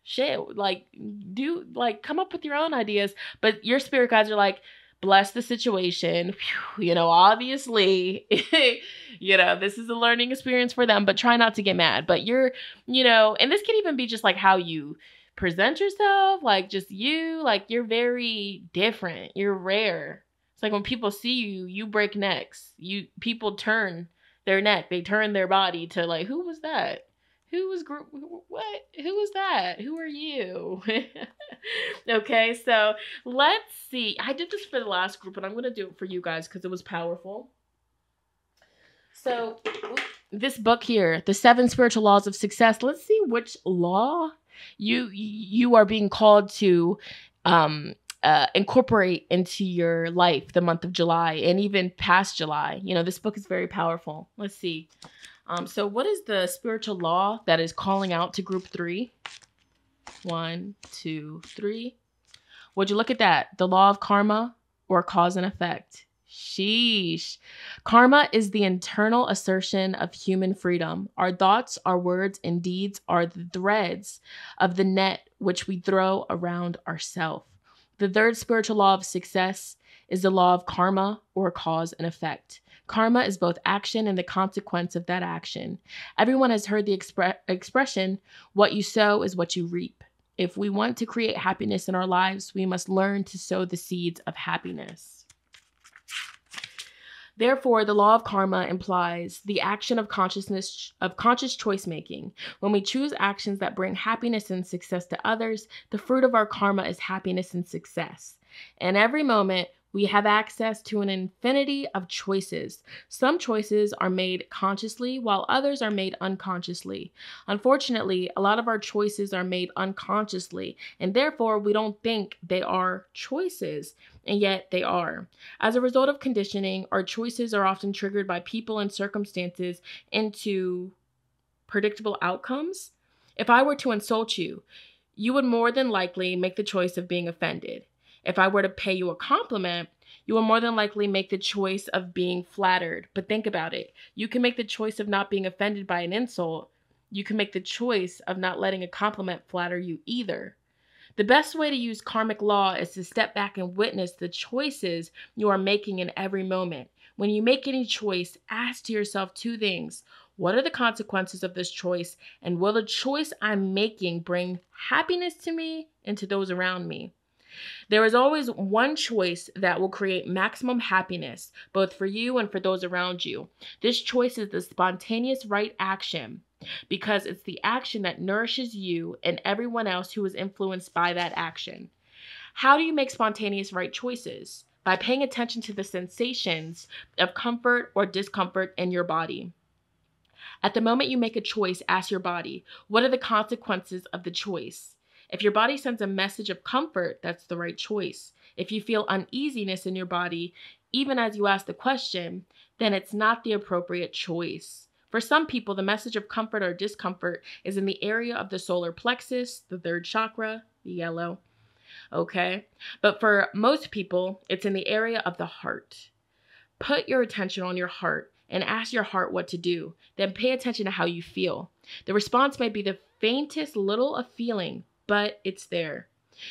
Speaker 1: shit, come up with your own ideas. But your spirit guides are like, bless the situation. Obviously, this is a learning experience for them, but try not to get mad. But you're, and this can even be just how you present yourself, just you, you're very different. You're rare. It's like when people see you, you break necks. People turn their neck. They turn their body to like, who was that? Who was what? Who was that? Who are you? Okay, so let's see. I did this for the last group, and I'm gonna do it for you guys because it was powerful. So this book here, The 7 Spiritual Laws of Success. Let's see which law you are being called to incorporate into your life the month of July and even past July. You know, this book is very powerful. Let's see. So what is the spiritual law that is calling out to group 3? 1, 2, 3. Would you look at that? The law of karma or cause and effect? Sheesh. Karma is the internal assertion of human freedom. Our thoughts, our words, and deeds are the threads of the net which we throw around ourselves. The third spiritual law of success is the law of karma or cause and effect. Karma is both action and the consequence of that action. Everyone has heard the expression, what you sow is what you reap. If we want to create happiness in our lives, we must learn to sow the seeds of happiness. Therefore, the law of karma implies the action of conscious choice making. When we choose actions that bring happiness and success to others, the fruit of our karma is happiness and success. In every moment, we have access to an infinity of choices. Some choices are made consciously, while others are made unconsciously. Unfortunately, a lot of our choices are made unconsciously, and therefore we don't think they are choices, and yet they are. As a result of conditioning, our choices are often triggered by people and circumstances into predictable outcomes. If I were to insult you, you would more than likely make the choice of being offended. If I were to pay you a compliment, you will more than likely make the choice of being flattered. But think about it. You can make the choice of not being offended by an insult. You can make the choice of not letting a compliment flatter you either. The best way to use karmic law is to step back and witness the choices you are making in every moment. When you make any choice, ask to yourself 2 things. What are the consequences of this choice? And will the choice I'm making bring happiness to me and to those around me? There is always one choice that will create maximum happiness, both for you and for those around you. This choice is the spontaneous right action, because it's the action that nourishes you and everyone else who is influenced by that action. How do you make spontaneous right choices? By paying attention to the sensations of comfort or discomfort in your body. At the moment you make a choice, ask your body, what are the consequences of the choice? If your body sends a message of comfort, that's the right choice. If you feel uneasiness in your body, even as you ask the question, then it's not the appropriate choice. For some people, the message of comfort or discomfort is in the area of the solar plexus, the 3rd chakra, the yellow. Okay? But for most people, it's in the area of the heart. Put your attention on your heart and ask your heart what to do. Then pay attention to how you feel. The response may be the faintest little of feeling, but it's there.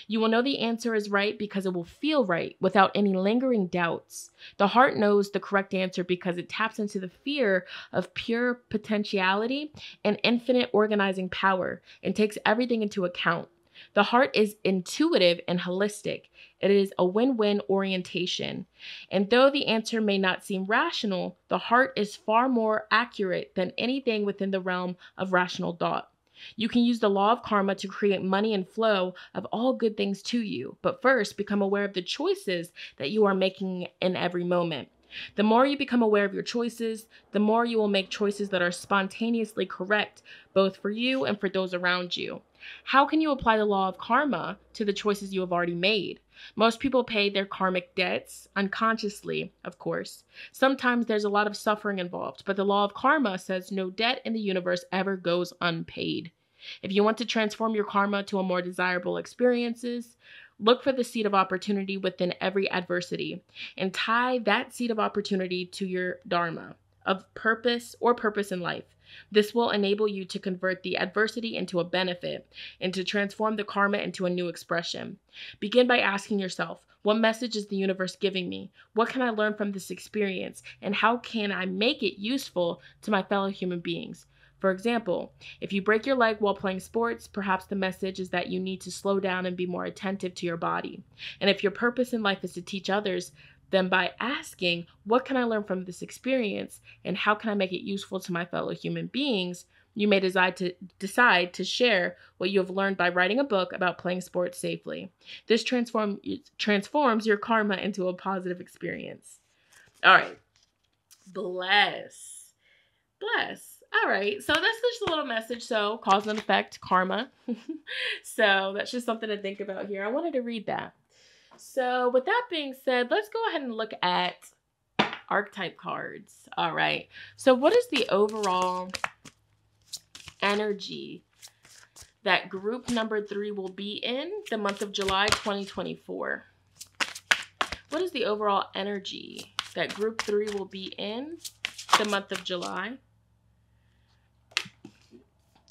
Speaker 1: You will know the answer is right because it will feel right without any lingering doubts. The heart knows the correct answer because it taps into the fear of pure potentiality and infinite organizing power and takes everything into account. The heart is intuitive and holistic. It is a win-win orientation. And though the answer may not seem rational, the heart is far more accurate than anything within the realm of rational thought. You can use the law of karma to create money and flow of all good things to you. But first, become aware of the choices that you are making in every moment. The more you become aware of your choices, the more you will make choices that are spontaneously correct, both for you and for those around you. How can you apply the law of karma to the choices you have already made? Most people pay their karmic debts unconsciously, of course. Sometimes there's a lot of suffering involved, but the law of karma says no debt in the universe ever goes unpaid. If you want to transform your karma to a more desirable experiences, look for the seed of opportunity within every adversity and tie that seed of opportunity to your dharma of purpose or purpose in life. This will enable you to convert the adversity into a benefit and to transform the karma into a new expression. Begin by asking yourself, what message is the universe giving me? What can I learn from this experience? And how can I make it useful to my fellow human beings? For example, if you break your leg while playing sports, perhaps the message is that you need to slow down and be more attentive to your body. And if your purpose in life is to teach others,
Speaker 2: than by asking, what can I learn from this experience and how can I make it useful to my fellow human beings? You may decide to share what you have learned by writing a book about playing sports safely. This transforms your karma into a positive experience. All right. Bless. All right. So that's just a little message. So cause and effect, karma. So that's just something to think about here. I wanted to read that. So with that being said, let's go ahead and look at archetype cards. All right. So what is the overall energy that group number 3 will be in the month of July 2024? What is the overall energy that group 3 will be in the month of July?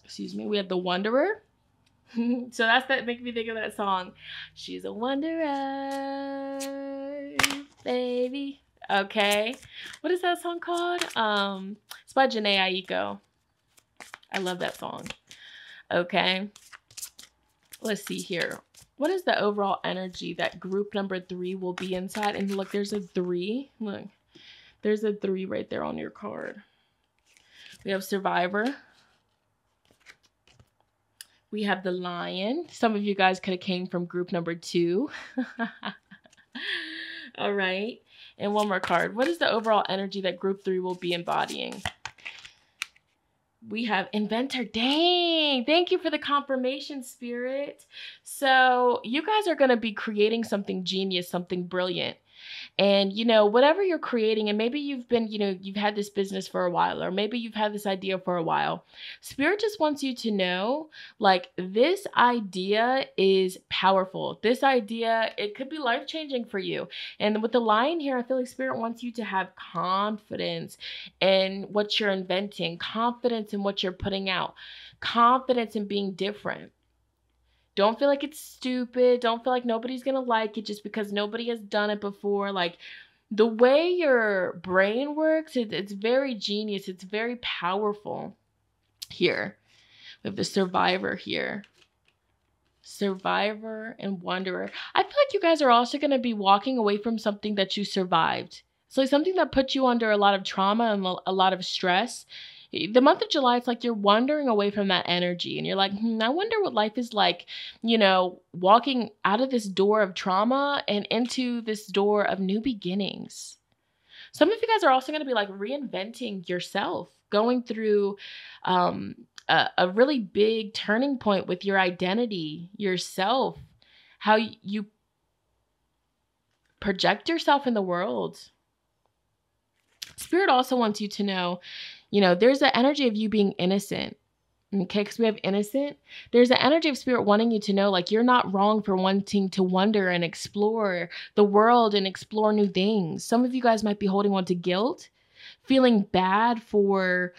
Speaker 2: Excuse me. We have the Wanderer. So that's that make me think of that song. She's a wanderer, baby. Okay. What is that song called? It's by Janae Aiko. I love that song. Okay. Let's see here. What is the overall energy that group number 3 will be inside? And look, there's a 3. Look, there's a 3 right there on your card. We have Survivor. We have the Lion. Some of you guys could have came from group number 2. All right. And one more card. What is the overall energy that group 3 will be embodying? We have Inventor. Dang. Thank you for the confirmation, Spirit. So you guys are going to be creating something genius, something brilliant. And, whatever you're creating, and maybe you've been, you've had this business for a while, or maybe you've had this idea for a while. Spirit just wants you to know, like, this idea is powerful. This idea, it could be life-changing for you. And with the Lion here, I feel like Spirit wants you to have confidence in what you're inventing, confidence in what you're putting out, confidence in being different. Don't feel like it's stupid. Don't feel like nobody's going to like it just because nobody has done it before. Like, the way your brain works, it's very genius. It's very powerful. Here, we have the Survivor here. Survivor and Wanderer. I feel like you guys are also going to be walking away from something that you survived. So like something that put you under a lot of trauma and a lot of stress. The month of July, it's like you're wandering away from that energy and you're like, I wonder what life is like, walking out of this door of trauma and into this door of new beginnings. Some of you guys are also going to be like reinventing yourself, going through a really big turning point with your identity, yourself, how you project yourself in the world. Spirit also wants you to know, there's the energy of you being innocent. Okay, because we have innocent. There's the energy of Spirit wanting you to know, like, you're not wrong for wanting to wonder and explore the world and explore new things. Some of you guys might be holding on to guilt, feeling bad for,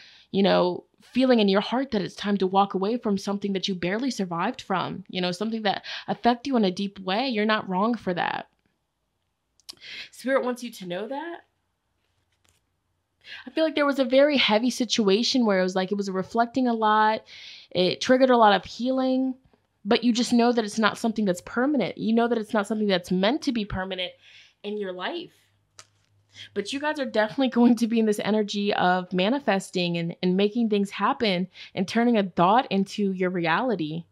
Speaker 2: feeling in your heart that it's time to walk away from something that you barely survived from, something that affected you in a deep way. You're not wrong for that. Spirit wants you to know that. I feel like there was a very heavy situation where it was reflecting a lot. It triggered a lot of healing, but you just know that it's not something that's permanent. You know that it's not something that's meant to be permanent in your life. But you guys are definitely going to be in this energy of manifesting and making things happen and turning a thought into your reality.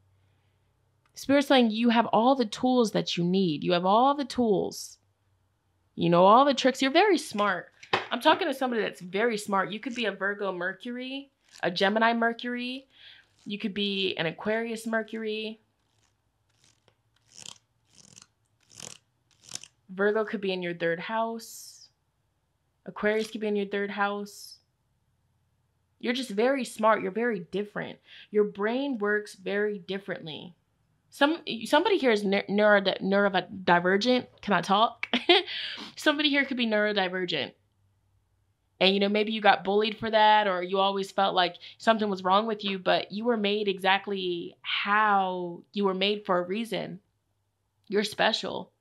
Speaker 2: Spirit's saying you have all the tools that you need. You have all the tools. All the tricks. You're very smart. I'm talking to somebody that's very smart. You could be a Virgo Mercury, a Gemini Mercury. You could be an Aquarius Mercury. Virgo could be in your 3rd house. Aquarius could be in your 3rd house. You're just very smart. You're very different. Your brain works very differently. Somebody here is neurodivergent. Can I talk? Somebody here could be neurodivergent. And, maybe you got bullied for that, or you always felt like something was wrong with you, but you were made exactly how you were made for a reason. You're special.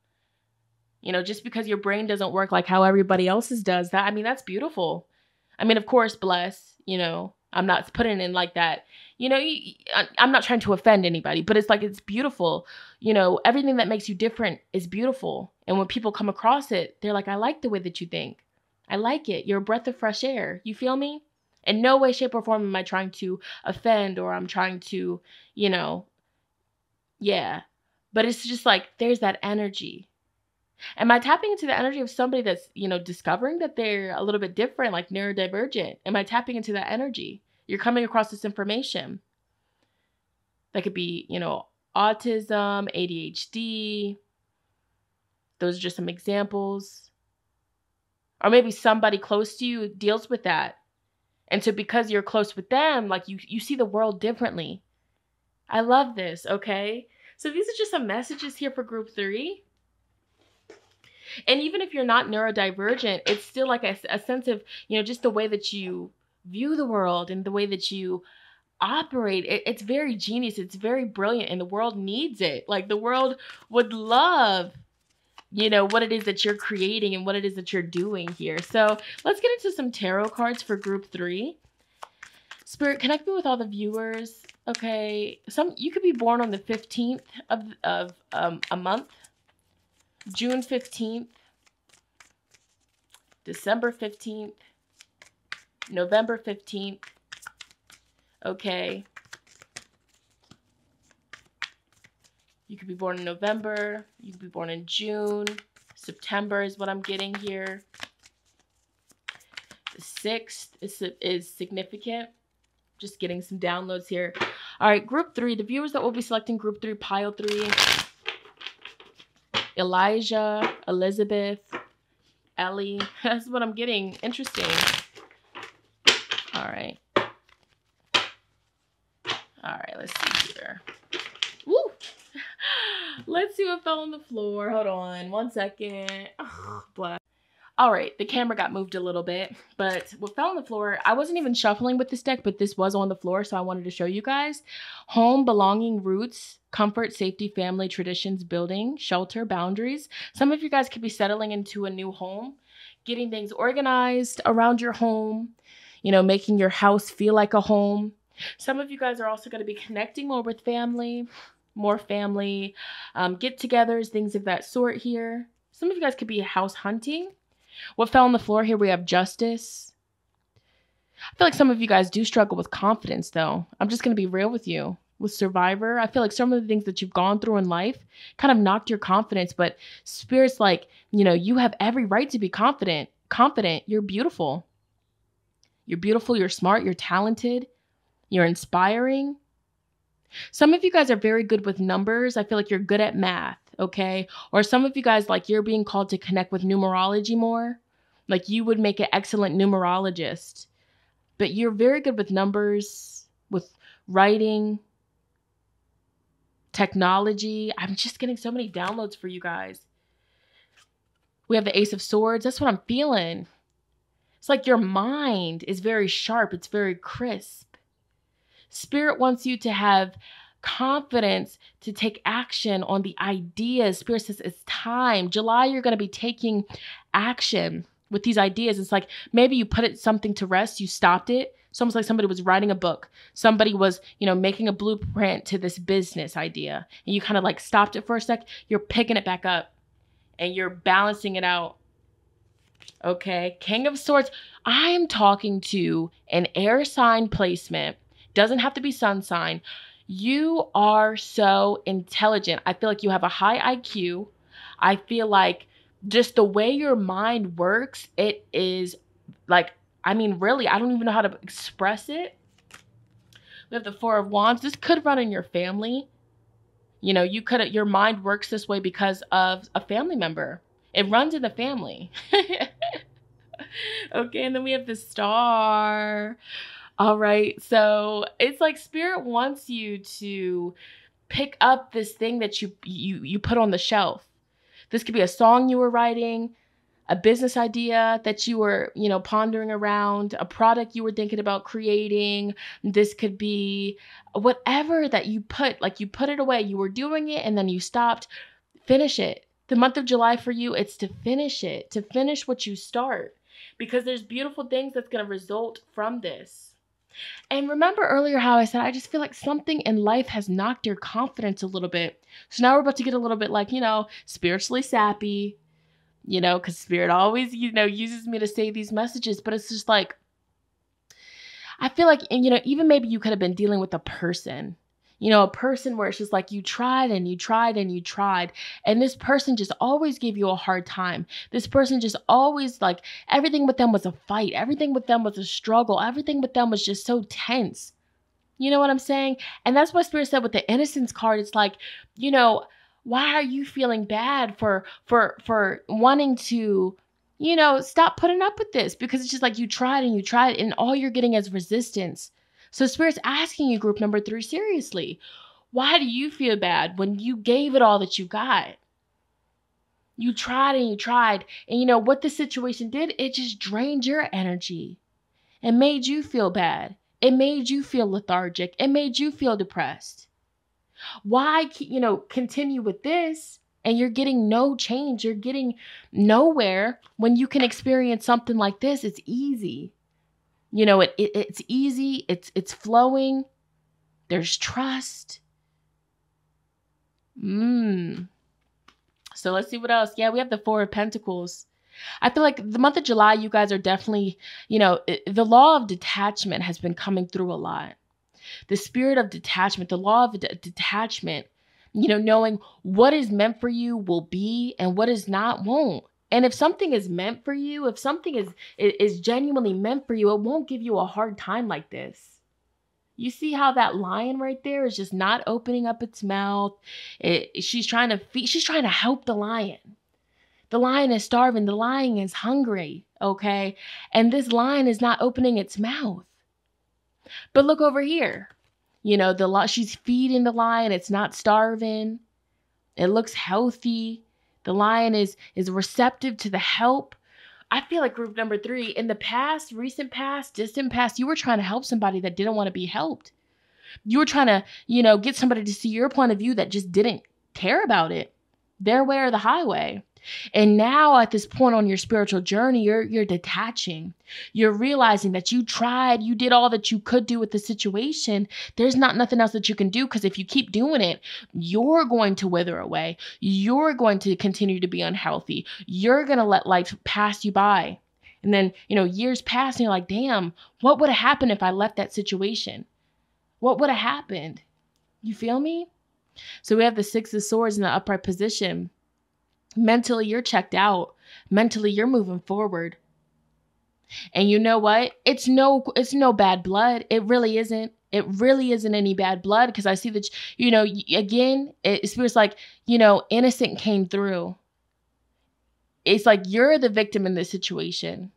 Speaker 2: Just because your brain doesn't work like how everybody else's does, that's beautiful. Of course, bless, I'm not putting it in like that. I'm not trying to offend anybody, but it's like, it's beautiful. Everything that makes you different is beautiful.
Speaker 1: And when people come across it, they're like, I like the way that you think. I like it. You're a breath of fresh air. You feel me? In no way, shape, or form am I trying to offend or I'm trying to, yeah. But it's just like, there's that energy. Am I tapping into the energy of somebody that's, discovering that they're a little bit different, like neurodivergent? Am I tapping into that energy? You're coming across this information. That could be, autism, ADHD. Those are just some examples. Or maybe somebody close to you deals with that. And so because you're close with them, like you see the world differently. I love this, okay? So these are just some messages here for group 3. And even if you're not neurodivergent, it's still like a sense of, just the way that you view the world and the way that you operate. It's very genius. It's very brilliant. And the world needs it. Like the world would love, what it is that you're creating and what it is that you're doing here. So let's get into some tarot cards for group 3. Spirit, connect me with all the viewers. Okay. You could be born on the 15th of a month. June 15th, December 15th, November 15th. Okay. You could be born in November. You could be born in June. September is what I'm getting here. The 6th is significant. Just getting some downloads here. All right, group 3. The viewers that will be selecting group 3, pile 3. Elijah, Elizabeth, Ellie. That's what I'm getting. Interesting. All right. All right, let's see here. Woo! Let's see what fell on the floor. Hold on 1 second. Oh, blah. All right, the camera got moved a little bit, but what fell on the floor, I wasn't even shuffling with this deck, but this was on the floor, so I wanted to show you guys. Home, belonging, roots, comfort, safety, family, traditions, building, shelter, boundaries. Some of you guys could be settling into a new home, getting things organized around your home, making your house feel like a home. Some of you guys are also going to be connecting more with family, get-togethers, things of that sort here. Some of you guys could be house hunting. What fell on the floor here, we have justice. I feel like some of you guys do struggle with confidence, though. I'm just going to be real with you. With Survivor, I feel like some of the things that you've gone through in life kind of knocked your confidence, but Spirit's like, you have every right to be confident. You're beautiful. You're beautiful, you're smart, you're talented, you're inspiring. Some of you guys are very good with numbers. I feel like you're good at math. Okay. Or some of you guys, like you're being called to connect with numerology more. Like you would make an excellent numerologist, but you're very good with numbers, with writing, technology. I'm just getting so many downloads for you guys. We have the Ace of Swords. That's what I'm feeling. It's like your mind is very sharp. It's very crisp. Spirit wants you to have confidence to take action on the ideas. Spirit says it's time. July, you're going to be taking action with these ideas. It's like maybe you put something to rest, you stopped it. It's almost like somebody was writing a book. Somebody was, making a blueprint to this business idea. And you kind of like stopped it for a sec. You're picking it back up and you're balancing it out. Okay. King of Swords. I am talking to an air sign placement. Doesn't have to be sun sign. You are so intelligent. I feel like you have a high IQ. I feel like just the way your mind works, it is like, really, I don't even know how to express it. We have the Four of Wands. This could run in your family. Your mind works this way because of a family member. It runs in the family. Okay, and then we have the Star. All right, so it's like Spirit wants you to pick up this thing that you put on the shelf. This could be a song you were writing, a business idea that you were, pondering around, a product you were thinking about creating. This could be whatever that you put it away. You were doing it and then you stopped. Finish it. The month of July for you, it's to finish it, to finish what you start, because there's beautiful things that's going to result from this. And remember earlier how I said, I just feel like something in life has knocked your confidence a little bit. So now we're about to get a little bit like, spiritually sappy, because Spirit always, uses me to say these messages. But it's just like, I feel like, and, even maybe you could have been dealing with a person, a person where it's just like you tried and you tried and you tried. And this person just always gave you a hard time. This person just always, like, everything with them was a fight. Everything with them was a struggle. Everything with them was just so tense. You know what I'm saying? And that's what Spirit said with the innocence card. It's like, why are you feeling bad for wanting to, stop putting up with this? Because it's just like you tried and all you're getting is resistance. So Spirit's asking you, group number 3, seriously, why do you feel bad when you gave it all that you got? You tried and you tried. And what the situation did? It just drained your energy. It made you feel bad. It made you feel lethargic. It made you feel depressed. Why, continue with this and you're getting no change? You're getting nowhere when you can experience something like this. It's easy. It's easy. It's flowing. There's trust. So let's see what else. Yeah, we have the 4 of Pentacles. I feel like the month of July, you guys are definitely, the law of detachment has been coming through a lot. The spirit of detachment, the law of detachment, knowing what is meant for you will be and what is not won't. And if something is meant for you, if something is genuinely meant for you, it won't give you a hard time like this. You see how that lion right there is just not opening up its mouth. She's trying to help the lion. The lion is starving. The lion is hungry, okay? And this lion is not opening its mouth. But look over here. She's feeding the lion. It's not starving. It looks healthy. The lion is receptive to the help. I feel like group number 3, in the past, recent past, distant past, you were trying to help somebody that didn't want to be helped. You were trying to, get somebody to see your point of view that just didn't care about it. Their way or the highway. And now at this point on your spiritual journey, you're detaching. You're realizing that you tried, you did all that you could do with the situation. There's nothing else that you can do, because if you keep doing it, you're going to wither away. You're going to continue to be unhealthy. You're going to let life pass you by. And then, years pass and you're like, damn, what would have happened if I left that situation? What would have happened? You feel me? So we have the 6 of Swords in the upright position. Mentally, you're checked out. Mentally, you're moving forward. And you know what? It's no bad blood. It really isn't. It really isn't any bad blood, because I see that, again, it feels like, innocent came through. It's like you're the victim in this situation.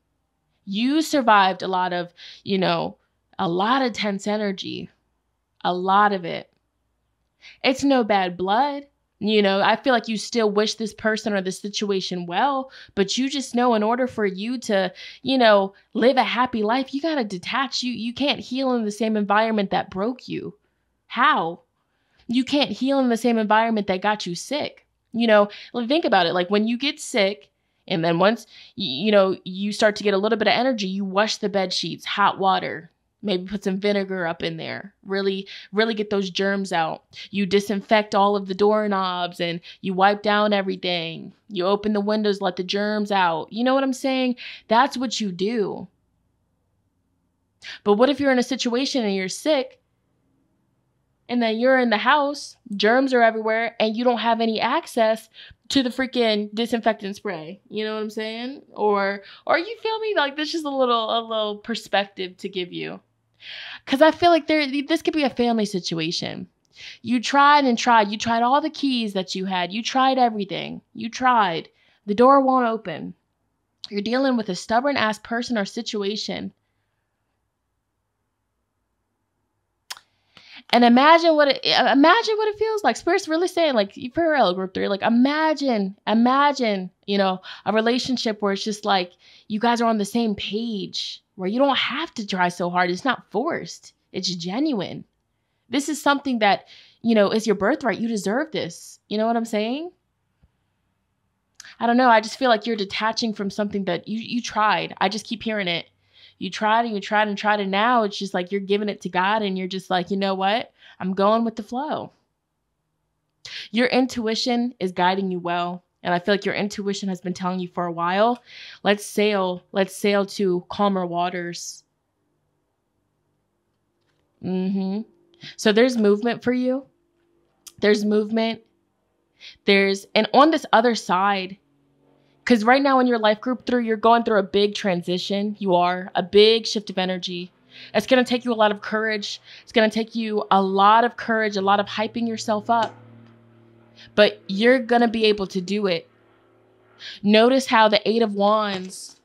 Speaker 1: You survived a lot of tense energy. A lot of it. It's no bad blood. I feel like you still wish this person or the situation well, but you just know in order for you to, live a happy life, you got to detach. You can't heal in the same environment that broke you. How? You can't heal in the same environment that got you sick. Think about it. Like when you get sick, and then once, you start to get a little bit of energy, you wash the bed sheets, hot water. Maybe put some vinegar up in there. Really, really get those germs out. You disinfect all of the doorknobs and you wipe down everything. You open the windows, let the germs out. You know what I'm saying? That's what you do. But what if you're in a situation and you're sick and then you're in the house, germs are everywhere, and you don't have any access to the freaking disinfectant spray? You know what I'm saying? Or you feel me? Like, this is a little perspective to give you. Because I feel like this could be a family situation. You tried and tried. You tried all the keys that you had. You tried everything. You tried. The door won't open. You're dealing with a stubborn ass person or situation. And imagine what it feels like. Spirit's really saying, like, for real, group 3, like, imagine, a relationship where it's just like you guys are on the same page, where you don't have to try so hard. It's not forced. It's genuine. This is something that, is your birthright. You deserve this. You know what I'm saying? I don't know. I just feel like you're detaching from something that you tried. I just keep hearing it.
Speaker 2: You tried and you tried and tried, and now it's just like you're giving it to God and you're just like, you know what? I'm going with the flow. Your intuition is guiding you well. And I feel like your intuition has been telling you for a while, let's sail to calmer waters. So there's movement for you. There's movement. And on this other side, because right now in your life group 3, you're going through a big transition. You are a big shift of energy. It's going to take you a lot of courage. It's going to take you a lot of courage, a lot of hyping yourself up. But you're going to be able to do it. Notice how the 8 of Wands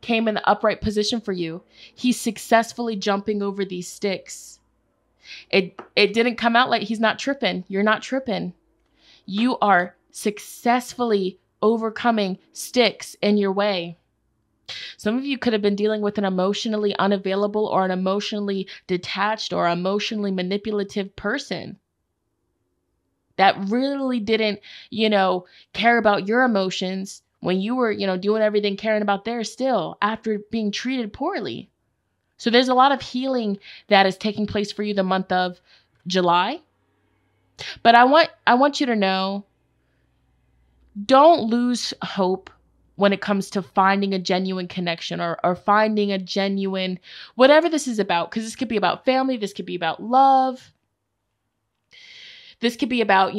Speaker 2: came in the upright position for you. He's successfully jumping over these sticks. It didn't come out like he's not tripping. You're not tripping. You are successfully overcoming sticks in your way. Some of you could have been dealing with an emotionally unavailable or an emotionally detached or emotionally manipulative person that really didn't, care about your emotions when you were, doing everything, caring about theirs still after being treated poorly. So there's a lot of healing that is taking place for you the month of July. But I want you to know, don't lose hope when it comes to finding a genuine connection or finding a genuine, whatever this is about, because this could be about family, this could be about love. This could be about,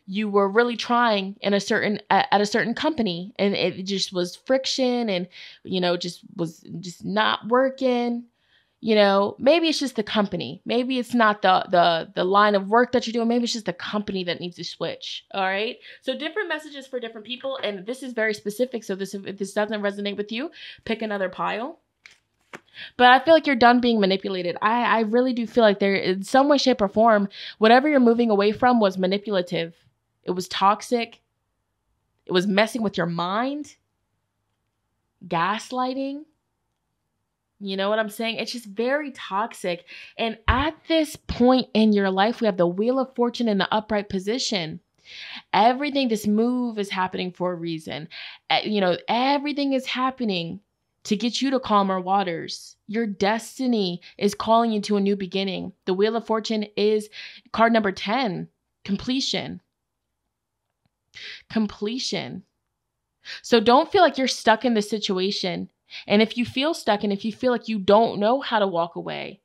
Speaker 2: you were really trying at a certain company and it just was friction and, just was just not working. Maybe it's just the company. Maybe it's not the line of work that you're doing. Maybe it's just the company that needs to switch. All right. So different messages for different people. And this is very specific. So if this doesn't resonate with you, pick another pile. But I feel like you're done being manipulated. I really do feel like there, in some way, shape, or form, whatever you're moving away from was manipulative. It was toxic. It was messing with your mind. Gaslighting. You know what I'm saying? It's just very toxic. And at this point in your life, we have the Wheel of Fortune in the upright position. Everything, this move is happening for a reason. Everything is happening to get you to calmer waters. Your destiny is calling you to a new beginning. The Wheel of Fortune is card number 10, completion. Completion. So don't feel like you're stuck in this situation. And if you feel stuck and if you feel like you don't know how to walk away,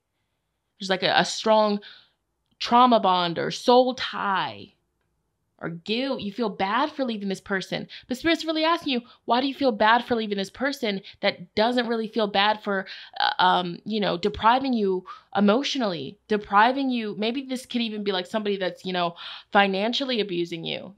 Speaker 2: there's like a strong trauma bond or soul tie or guilt. You feel bad for leaving this person. But Spirit's really asking you, why do you feel bad for leaving this person that doesn't really feel bad for, depriving you emotionally, depriving you? Maybe this could even be like somebody that's, financially abusing you,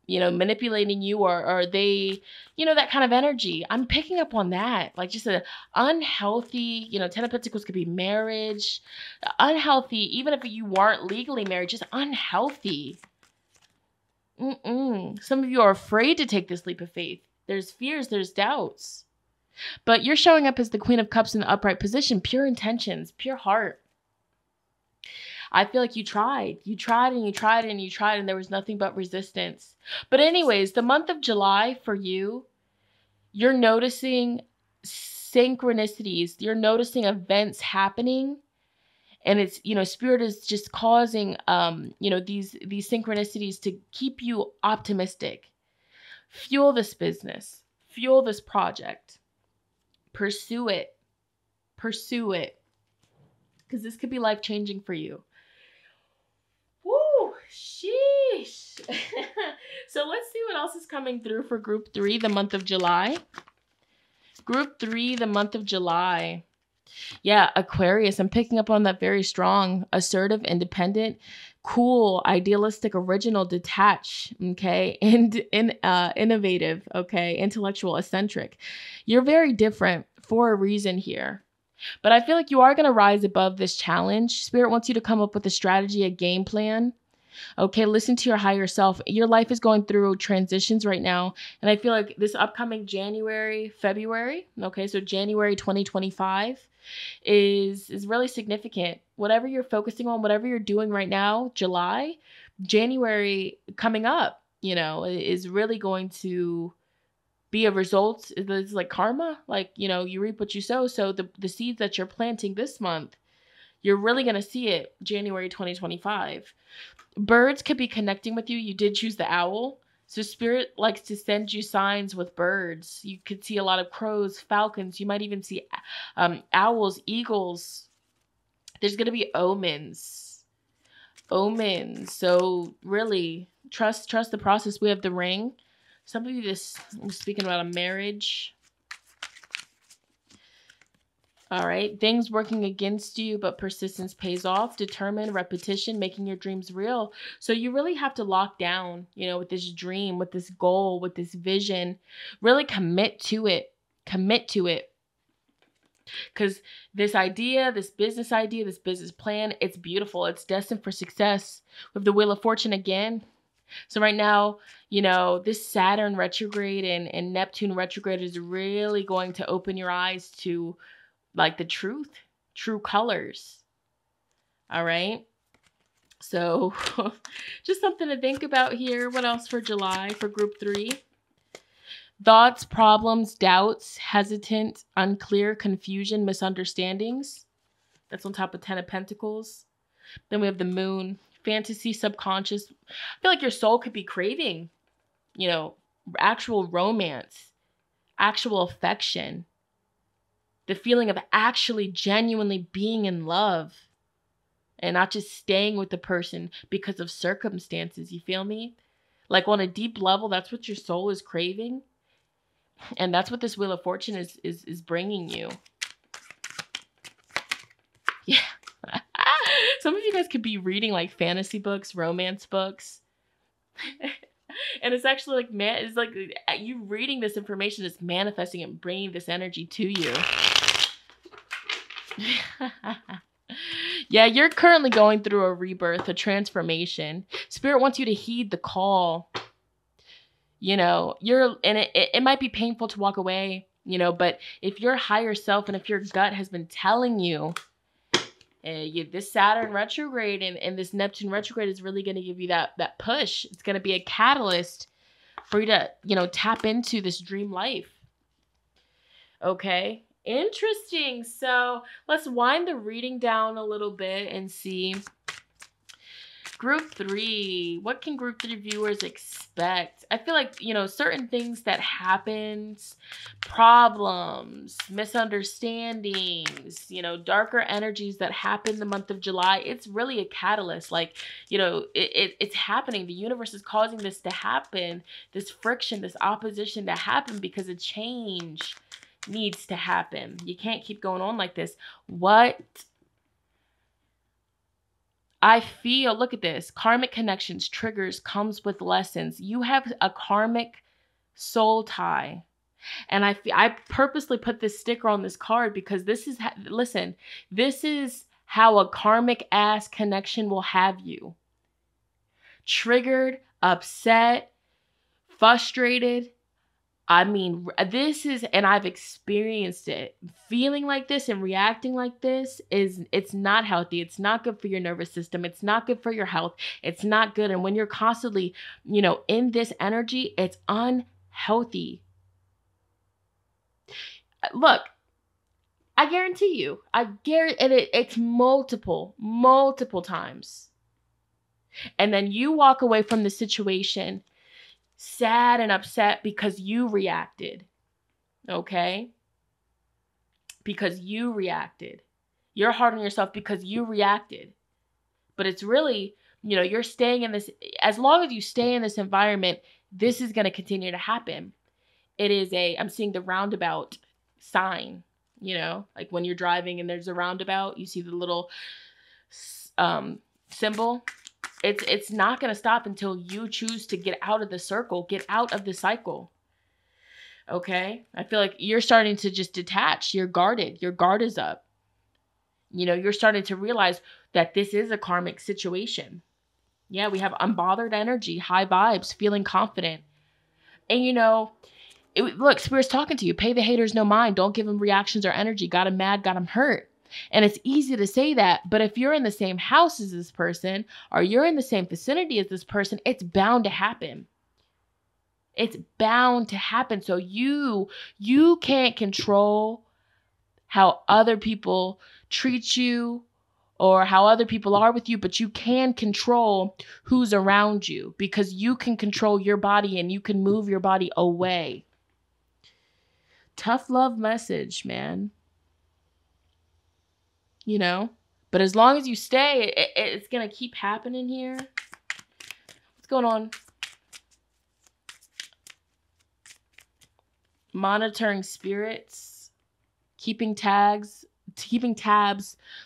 Speaker 2: manipulating you or they, that kind of energy. I'm picking up on that. Like just an unhealthy, 10 of Pentacles could be marriage, unhealthy, even if you weren't legally married, just unhealthy. Some of you are afraid to take this leap of faith. There's fears, there's doubts. But you're showing up as the Queen of Cups in the upright position, pure intentions, pure heart. I feel like you tried and you tried and you tried and there was nothing but resistance. But anyways, the month of July for you, you're noticing synchronicities. You're noticing events happening. And it's, Spirit is just causing, these synchronicities to keep you optimistic. Fuel this business. Fuel this project. Pursue it. Pursue it. Because this could be life-changing for you. Woo! Sheesh! So let's see what else is coming through for Group 3, the month of July. Group 3, the month of July. Yeah, Aquarius. I'm picking up on that very strong, assertive, independent, cool, idealistic, original, detached, okay, and innovative, okay, intellectual, eccentric. You're very different for a reason here. But I feel like you are going to rise above this challenge. Spirit wants you to come up with a strategy, a game plan. Okay, listen to your higher self. Your life is going through transitions right now. And I feel like this upcoming January, February, okay, so January 2025 is really significant. Whatever you're focusing on, whatever you're doing right now, July, January coming up, is really going to
Speaker 1: be a result. It's like karma. Like, you know, you reap what you sow. So the seeds that you're planting this month, you're really going to see it January 2025. Birds could be connecting with you. You did choose the owl. So spirit likes to send you signs with birds. You could see a lot of crows, falcons. You might even see owls, eagles. There's going to be omens. So really trust the process. We have the ring. Somebody just speaking about a marriage. All right. Things working against you, but persistence pays off. Determined, repetition, making your dreams real. So you really have to lock down, you know, with this dream, with this goal, with this vision. Really commit to it. Commit to it. Because this idea, this business plan, it's beautiful. It's destined for success. With the Wheel of Fortune again. So right now, you know, this Saturn retrograde and Neptune retrograde is really going to open your eyes to like the true colors. All right. So just something to think about here. What else for July for group 3? Thoughts, problems, doubts, hesitant, unclear, confusion, misunderstandings. That's on top of 10 of Pentacles. Then we have the Moon, fantasy, subconscious. I feel like your soul could be craving, you know, actual romance, actual affection. The feeling of actually genuinely being in love and not just staying with the person because of circumstances. You feel me? Like on a deep level, that's what your soul is craving. And that's what this Wheel of Fortune is bringing you. Yeah. Some of you guys could be reading like fantasy books, romance books. And it's actually like, it's like you reading this information is manifesting and bringing this energy to you. Yeah, you're currently going through a rebirth, a transformation. Spirit wants you to heed the call. You know, it might be painful to walk away, you know, but if your higher self and if your gut has been telling you, this Saturn retrograde and this Neptune retrograde is really going to give you that push. It's going to be a catalyst for you to, you know, tap into this dream life. Okay. Interesting. So let's wind the reading down a little bit and see. Group 3. What can group 3 viewers expect? I feel like, you know, certain things that happens, problems, misunderstandings, you know, darker energies that happen the month of July. It's really a catalyst. Like, you know, it's happening. The universe is causing this to happen, this friction, this opposition to happen because a change needs to happen. You can't keep going on like this. What I feel, look at this, karmic connections, triggers, comes with lessons. You have a karmic soul tie. And I purposely put this sticker on this card because this is, listen, this is how a karmic ass connection will have you. Triggered, upset, frustrated. I mean, this is, and I've experienced it. Feeling like this and reacting like this it's not healthy. It's not good for your nervous system. It's not good for your health. It's not good. And when you're constantly, you know, in this energy, it's unhealthy. Look, I guarantee you, and it's multiple times. And then you walk away from the situation sad and upset because you reacted. Okay? Because you reacted. You're hard on yourself because you reacted. But it's really, you know, you're staying in this, as long as you stay in this environment, this is going to continue to happen. It is I'm seeing the roundabout sign, you know, like when you're driving and there's a roundabout, you see the little symbol. It's not going to stop until you choose to get out of the circle, get out of the cycle. Okay? I feel like you're starting to just detach. You're guarded. Your guard is up. You know, you're starting to realize that this is a karmic situation. Yeah, we have unbothered energy, high vibes, feeling confident. And, you know, look, Spirit's talking to you. Pay the haters no mind. Don't give them reactions or energy. Got them mad, got them hurt. And it's easy to say that, but if you're in the same house as this person or you're in the same vicinity as this person, it's bound to happen. It's bound to happen. So you can't control how other people treat you or how other people are with you, but you can control who's around you, because you can control your body and you can move your body away. Tough love message, man. You know? But as long as you stay, it's going to keep happening here. What's going on? Monitoring spirits, keeping tabs,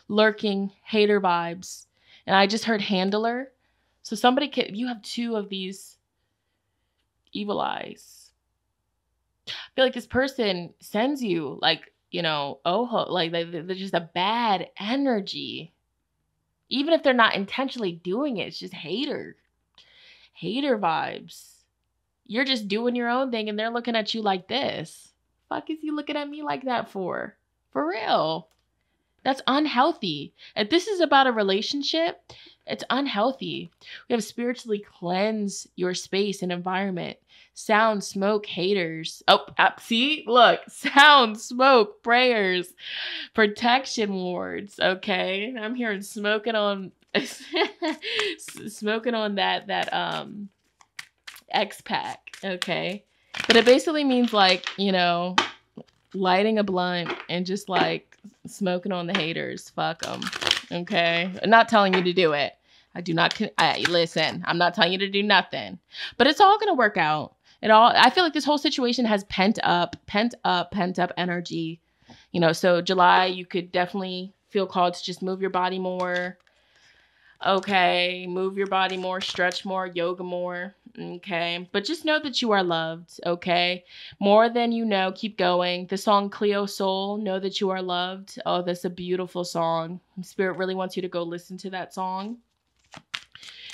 Speaker 1: lurking hater vibes. And I just heard handler. So you have two of these evil eyes. I feel like this person sends you like, like they're just a bad energy. Even if they're not intentionally doing it, it's just hater vibes. You're just doing your own thing and they're looking at you like this. Fuck is he looking at me like that for? For real. That's unhealthy. If this is about a relationship, it's unhealthy. We have spiritually cleanse your space and environment. Sound, smoke, haters. See? Look. Sound, smoke, prayers, protection wards. Okay? I'm hearing smoking on that X-Pack, okay? But it basically means like, lighting a blunt and just like smoking on the haters. Fuck them, okay? I'm not telling you to do it. Listen, I'm not telling you to do nothing. But it's all gonna work out. I feel like this whole situation has pent up energy. So July, you could definitely feel called to just move your body more. Okay, move your body more, stretch more, yoga more. Okay, but just know that you are loved. Okay, more than you know. Keep going. The song Cleo Soul, Know That You Are Loved. Oh, that's a beautiful song. Spirit really wants you to go listen to that song.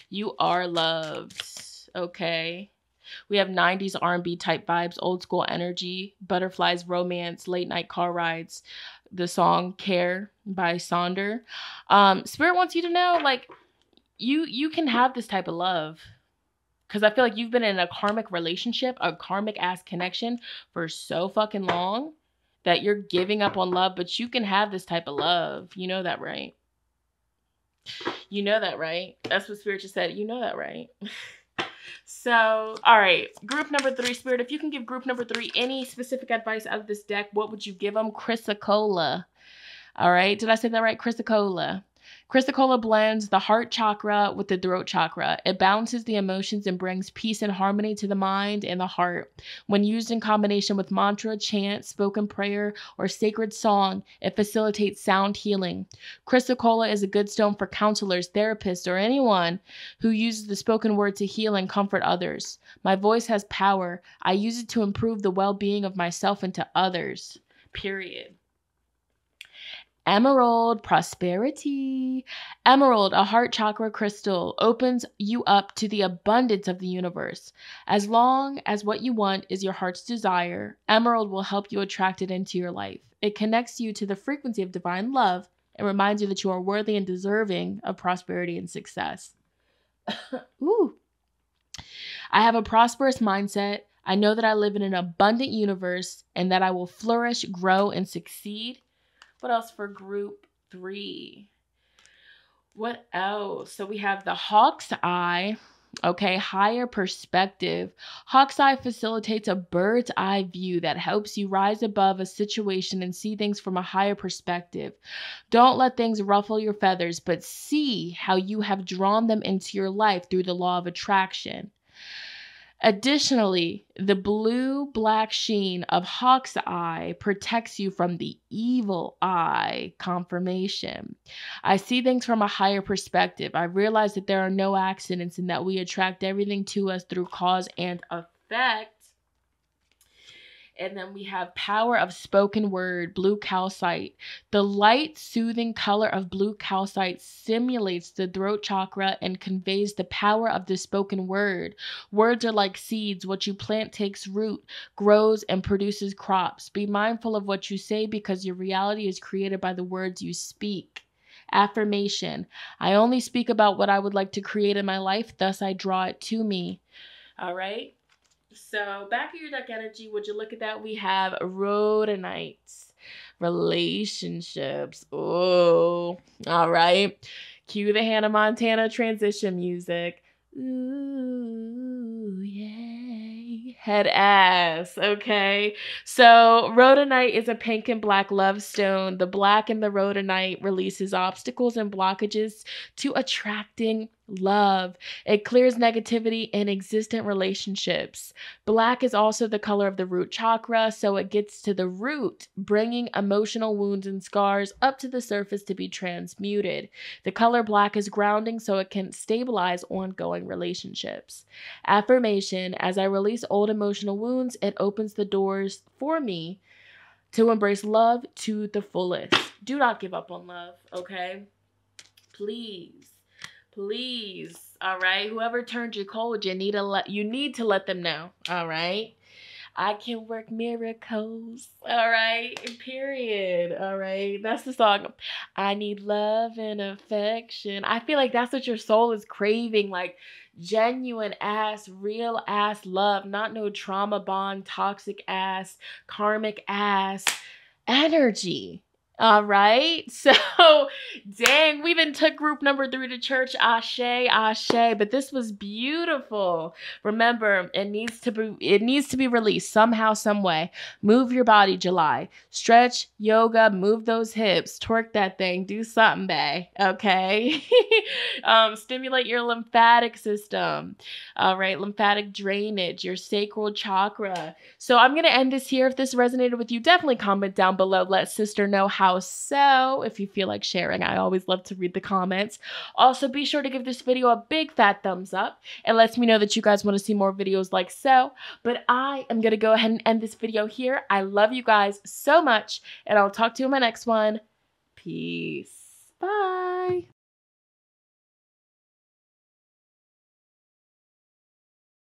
Speaker 1: You are loved. Okay. We have 90s R&B type vibes, old school energy, butterflies, romance, late night car rides. The song Care by Sonder. Spirit wants you to know, like, you can have this type of love. Because I feel like you've been in a karmic relationship, a karmic ass connection for so fucking long that you're giving up on love, but you can have this type of love. You know that, right? You know that, right? That's what Spirit just said. You know that, right? So, all right. Group number 3, Spirit. If you can give group number 3 any specific advice out of this deck, what would you give them? Chrysocolla. All right. Did I say that right? Chrysocolla. Chrysocolla blends the heart chakra with the throat chakra. It balances the emotions and brings peace and harmony to the mind and the heart. When used in combination with mantra, chant, spoken prayer, or sacred song, it facilitates sound healing. Chrysocolla is a good stone for counselors, therapists, or anyone who uses the spoken word to heal and comfort others. My voice has power. I use it to improve the well-being of myself and to others. Period. Emerald, prosperity. Emerald, a heart chakra crystal, opens you up to the abundance of the universe. As long as what you want is your heart's desire, Emerald will help you attract it into your life. It connects you to the frequency of divine love and reminds you that you are worthy and deserving of prosperity and success. Ooh. I have a prosperous mindset. I know that I live in an abundant universe and that I will flourish, grow, and succeed. What else for group 3? What else? So we have the Hawk's Eye. Okay, higher perspective. Hawk's Eye facilitates a bird's eye view that helps you rise above a situation and see things from a higher perspective. Don't let things ruffle your feathers, but see how you have drawn them into your life through the law of attraction. Additionally, the blue-black sheen of Hawk's Eye protects you from the evil eye confirmation. I see things from a higher perspective. I realize that there are no accidents and that we attract everything to us through cause and effect. And then we have power of spoken word, blue calcite. The light, soothing color of blue calcite simulates the throat chakra and conveys the power of the spoken word. Words are like seeds. What you plant takes root, grows, and produces crops. Be mindful of what you say because your reality is created by the words you speak. Affirmation. I only speak about what I would like to create in my life, thus I draw it to me. All right?
Speaker 2: So back of your deck energy, would you look at that? We have Rhodonite. Relationships. Oh, all right. Cue the Hannah Montana transition music. Ooh, yay. Head ass. Okay. So rhodonite is a pink and black love stone. The black in the rhodonite releases obstacles and blockages to attracting love. It clears negativity in existent relationships. Black is also the color of the root chakra, so it gets to the root, bringing emotional wounds and scars up to the surface to be transmuted. The color black is grounding, so it can stabilize ongoing relationships. Affirmation: as I release old emotional wounds, it opens the doors for me to embrace love to the fullest. Do not give up on love, okay? Please. Please. All right. Whoever turned you cold, you need to let them know. All right. I can work miracles. All right. Period. All right. That's the song. I need love and affection. I feel like that's what your soul is craving. Like genuine ass, real ass love, not no trauma bond, toxic ass, karmic ass energy. All right. So, dang, we even took group number 3 to church. Ashe, ashe. But this was beautiful. Remember, it needs to be released somehow, some way. Move your body, July. Stretch, yoga, move those hips, twerk that thing, do something, bae. Okay. Stimulate your lymphatic system. All right, lymphatic drainage, your sacral chakra. So I'm gonna end this here. If this resonated with you, definitely comment down below. Let sister know how so. If you feel like sharing, I always love to read the comments. Also, be sure to give this video a big fat thumbs up. It lets me know that you guys want to see more videos like so. But I am going to go ahead and end this video here. I love you guys so much, and I'll talk to you in my next one. Peace. Bye.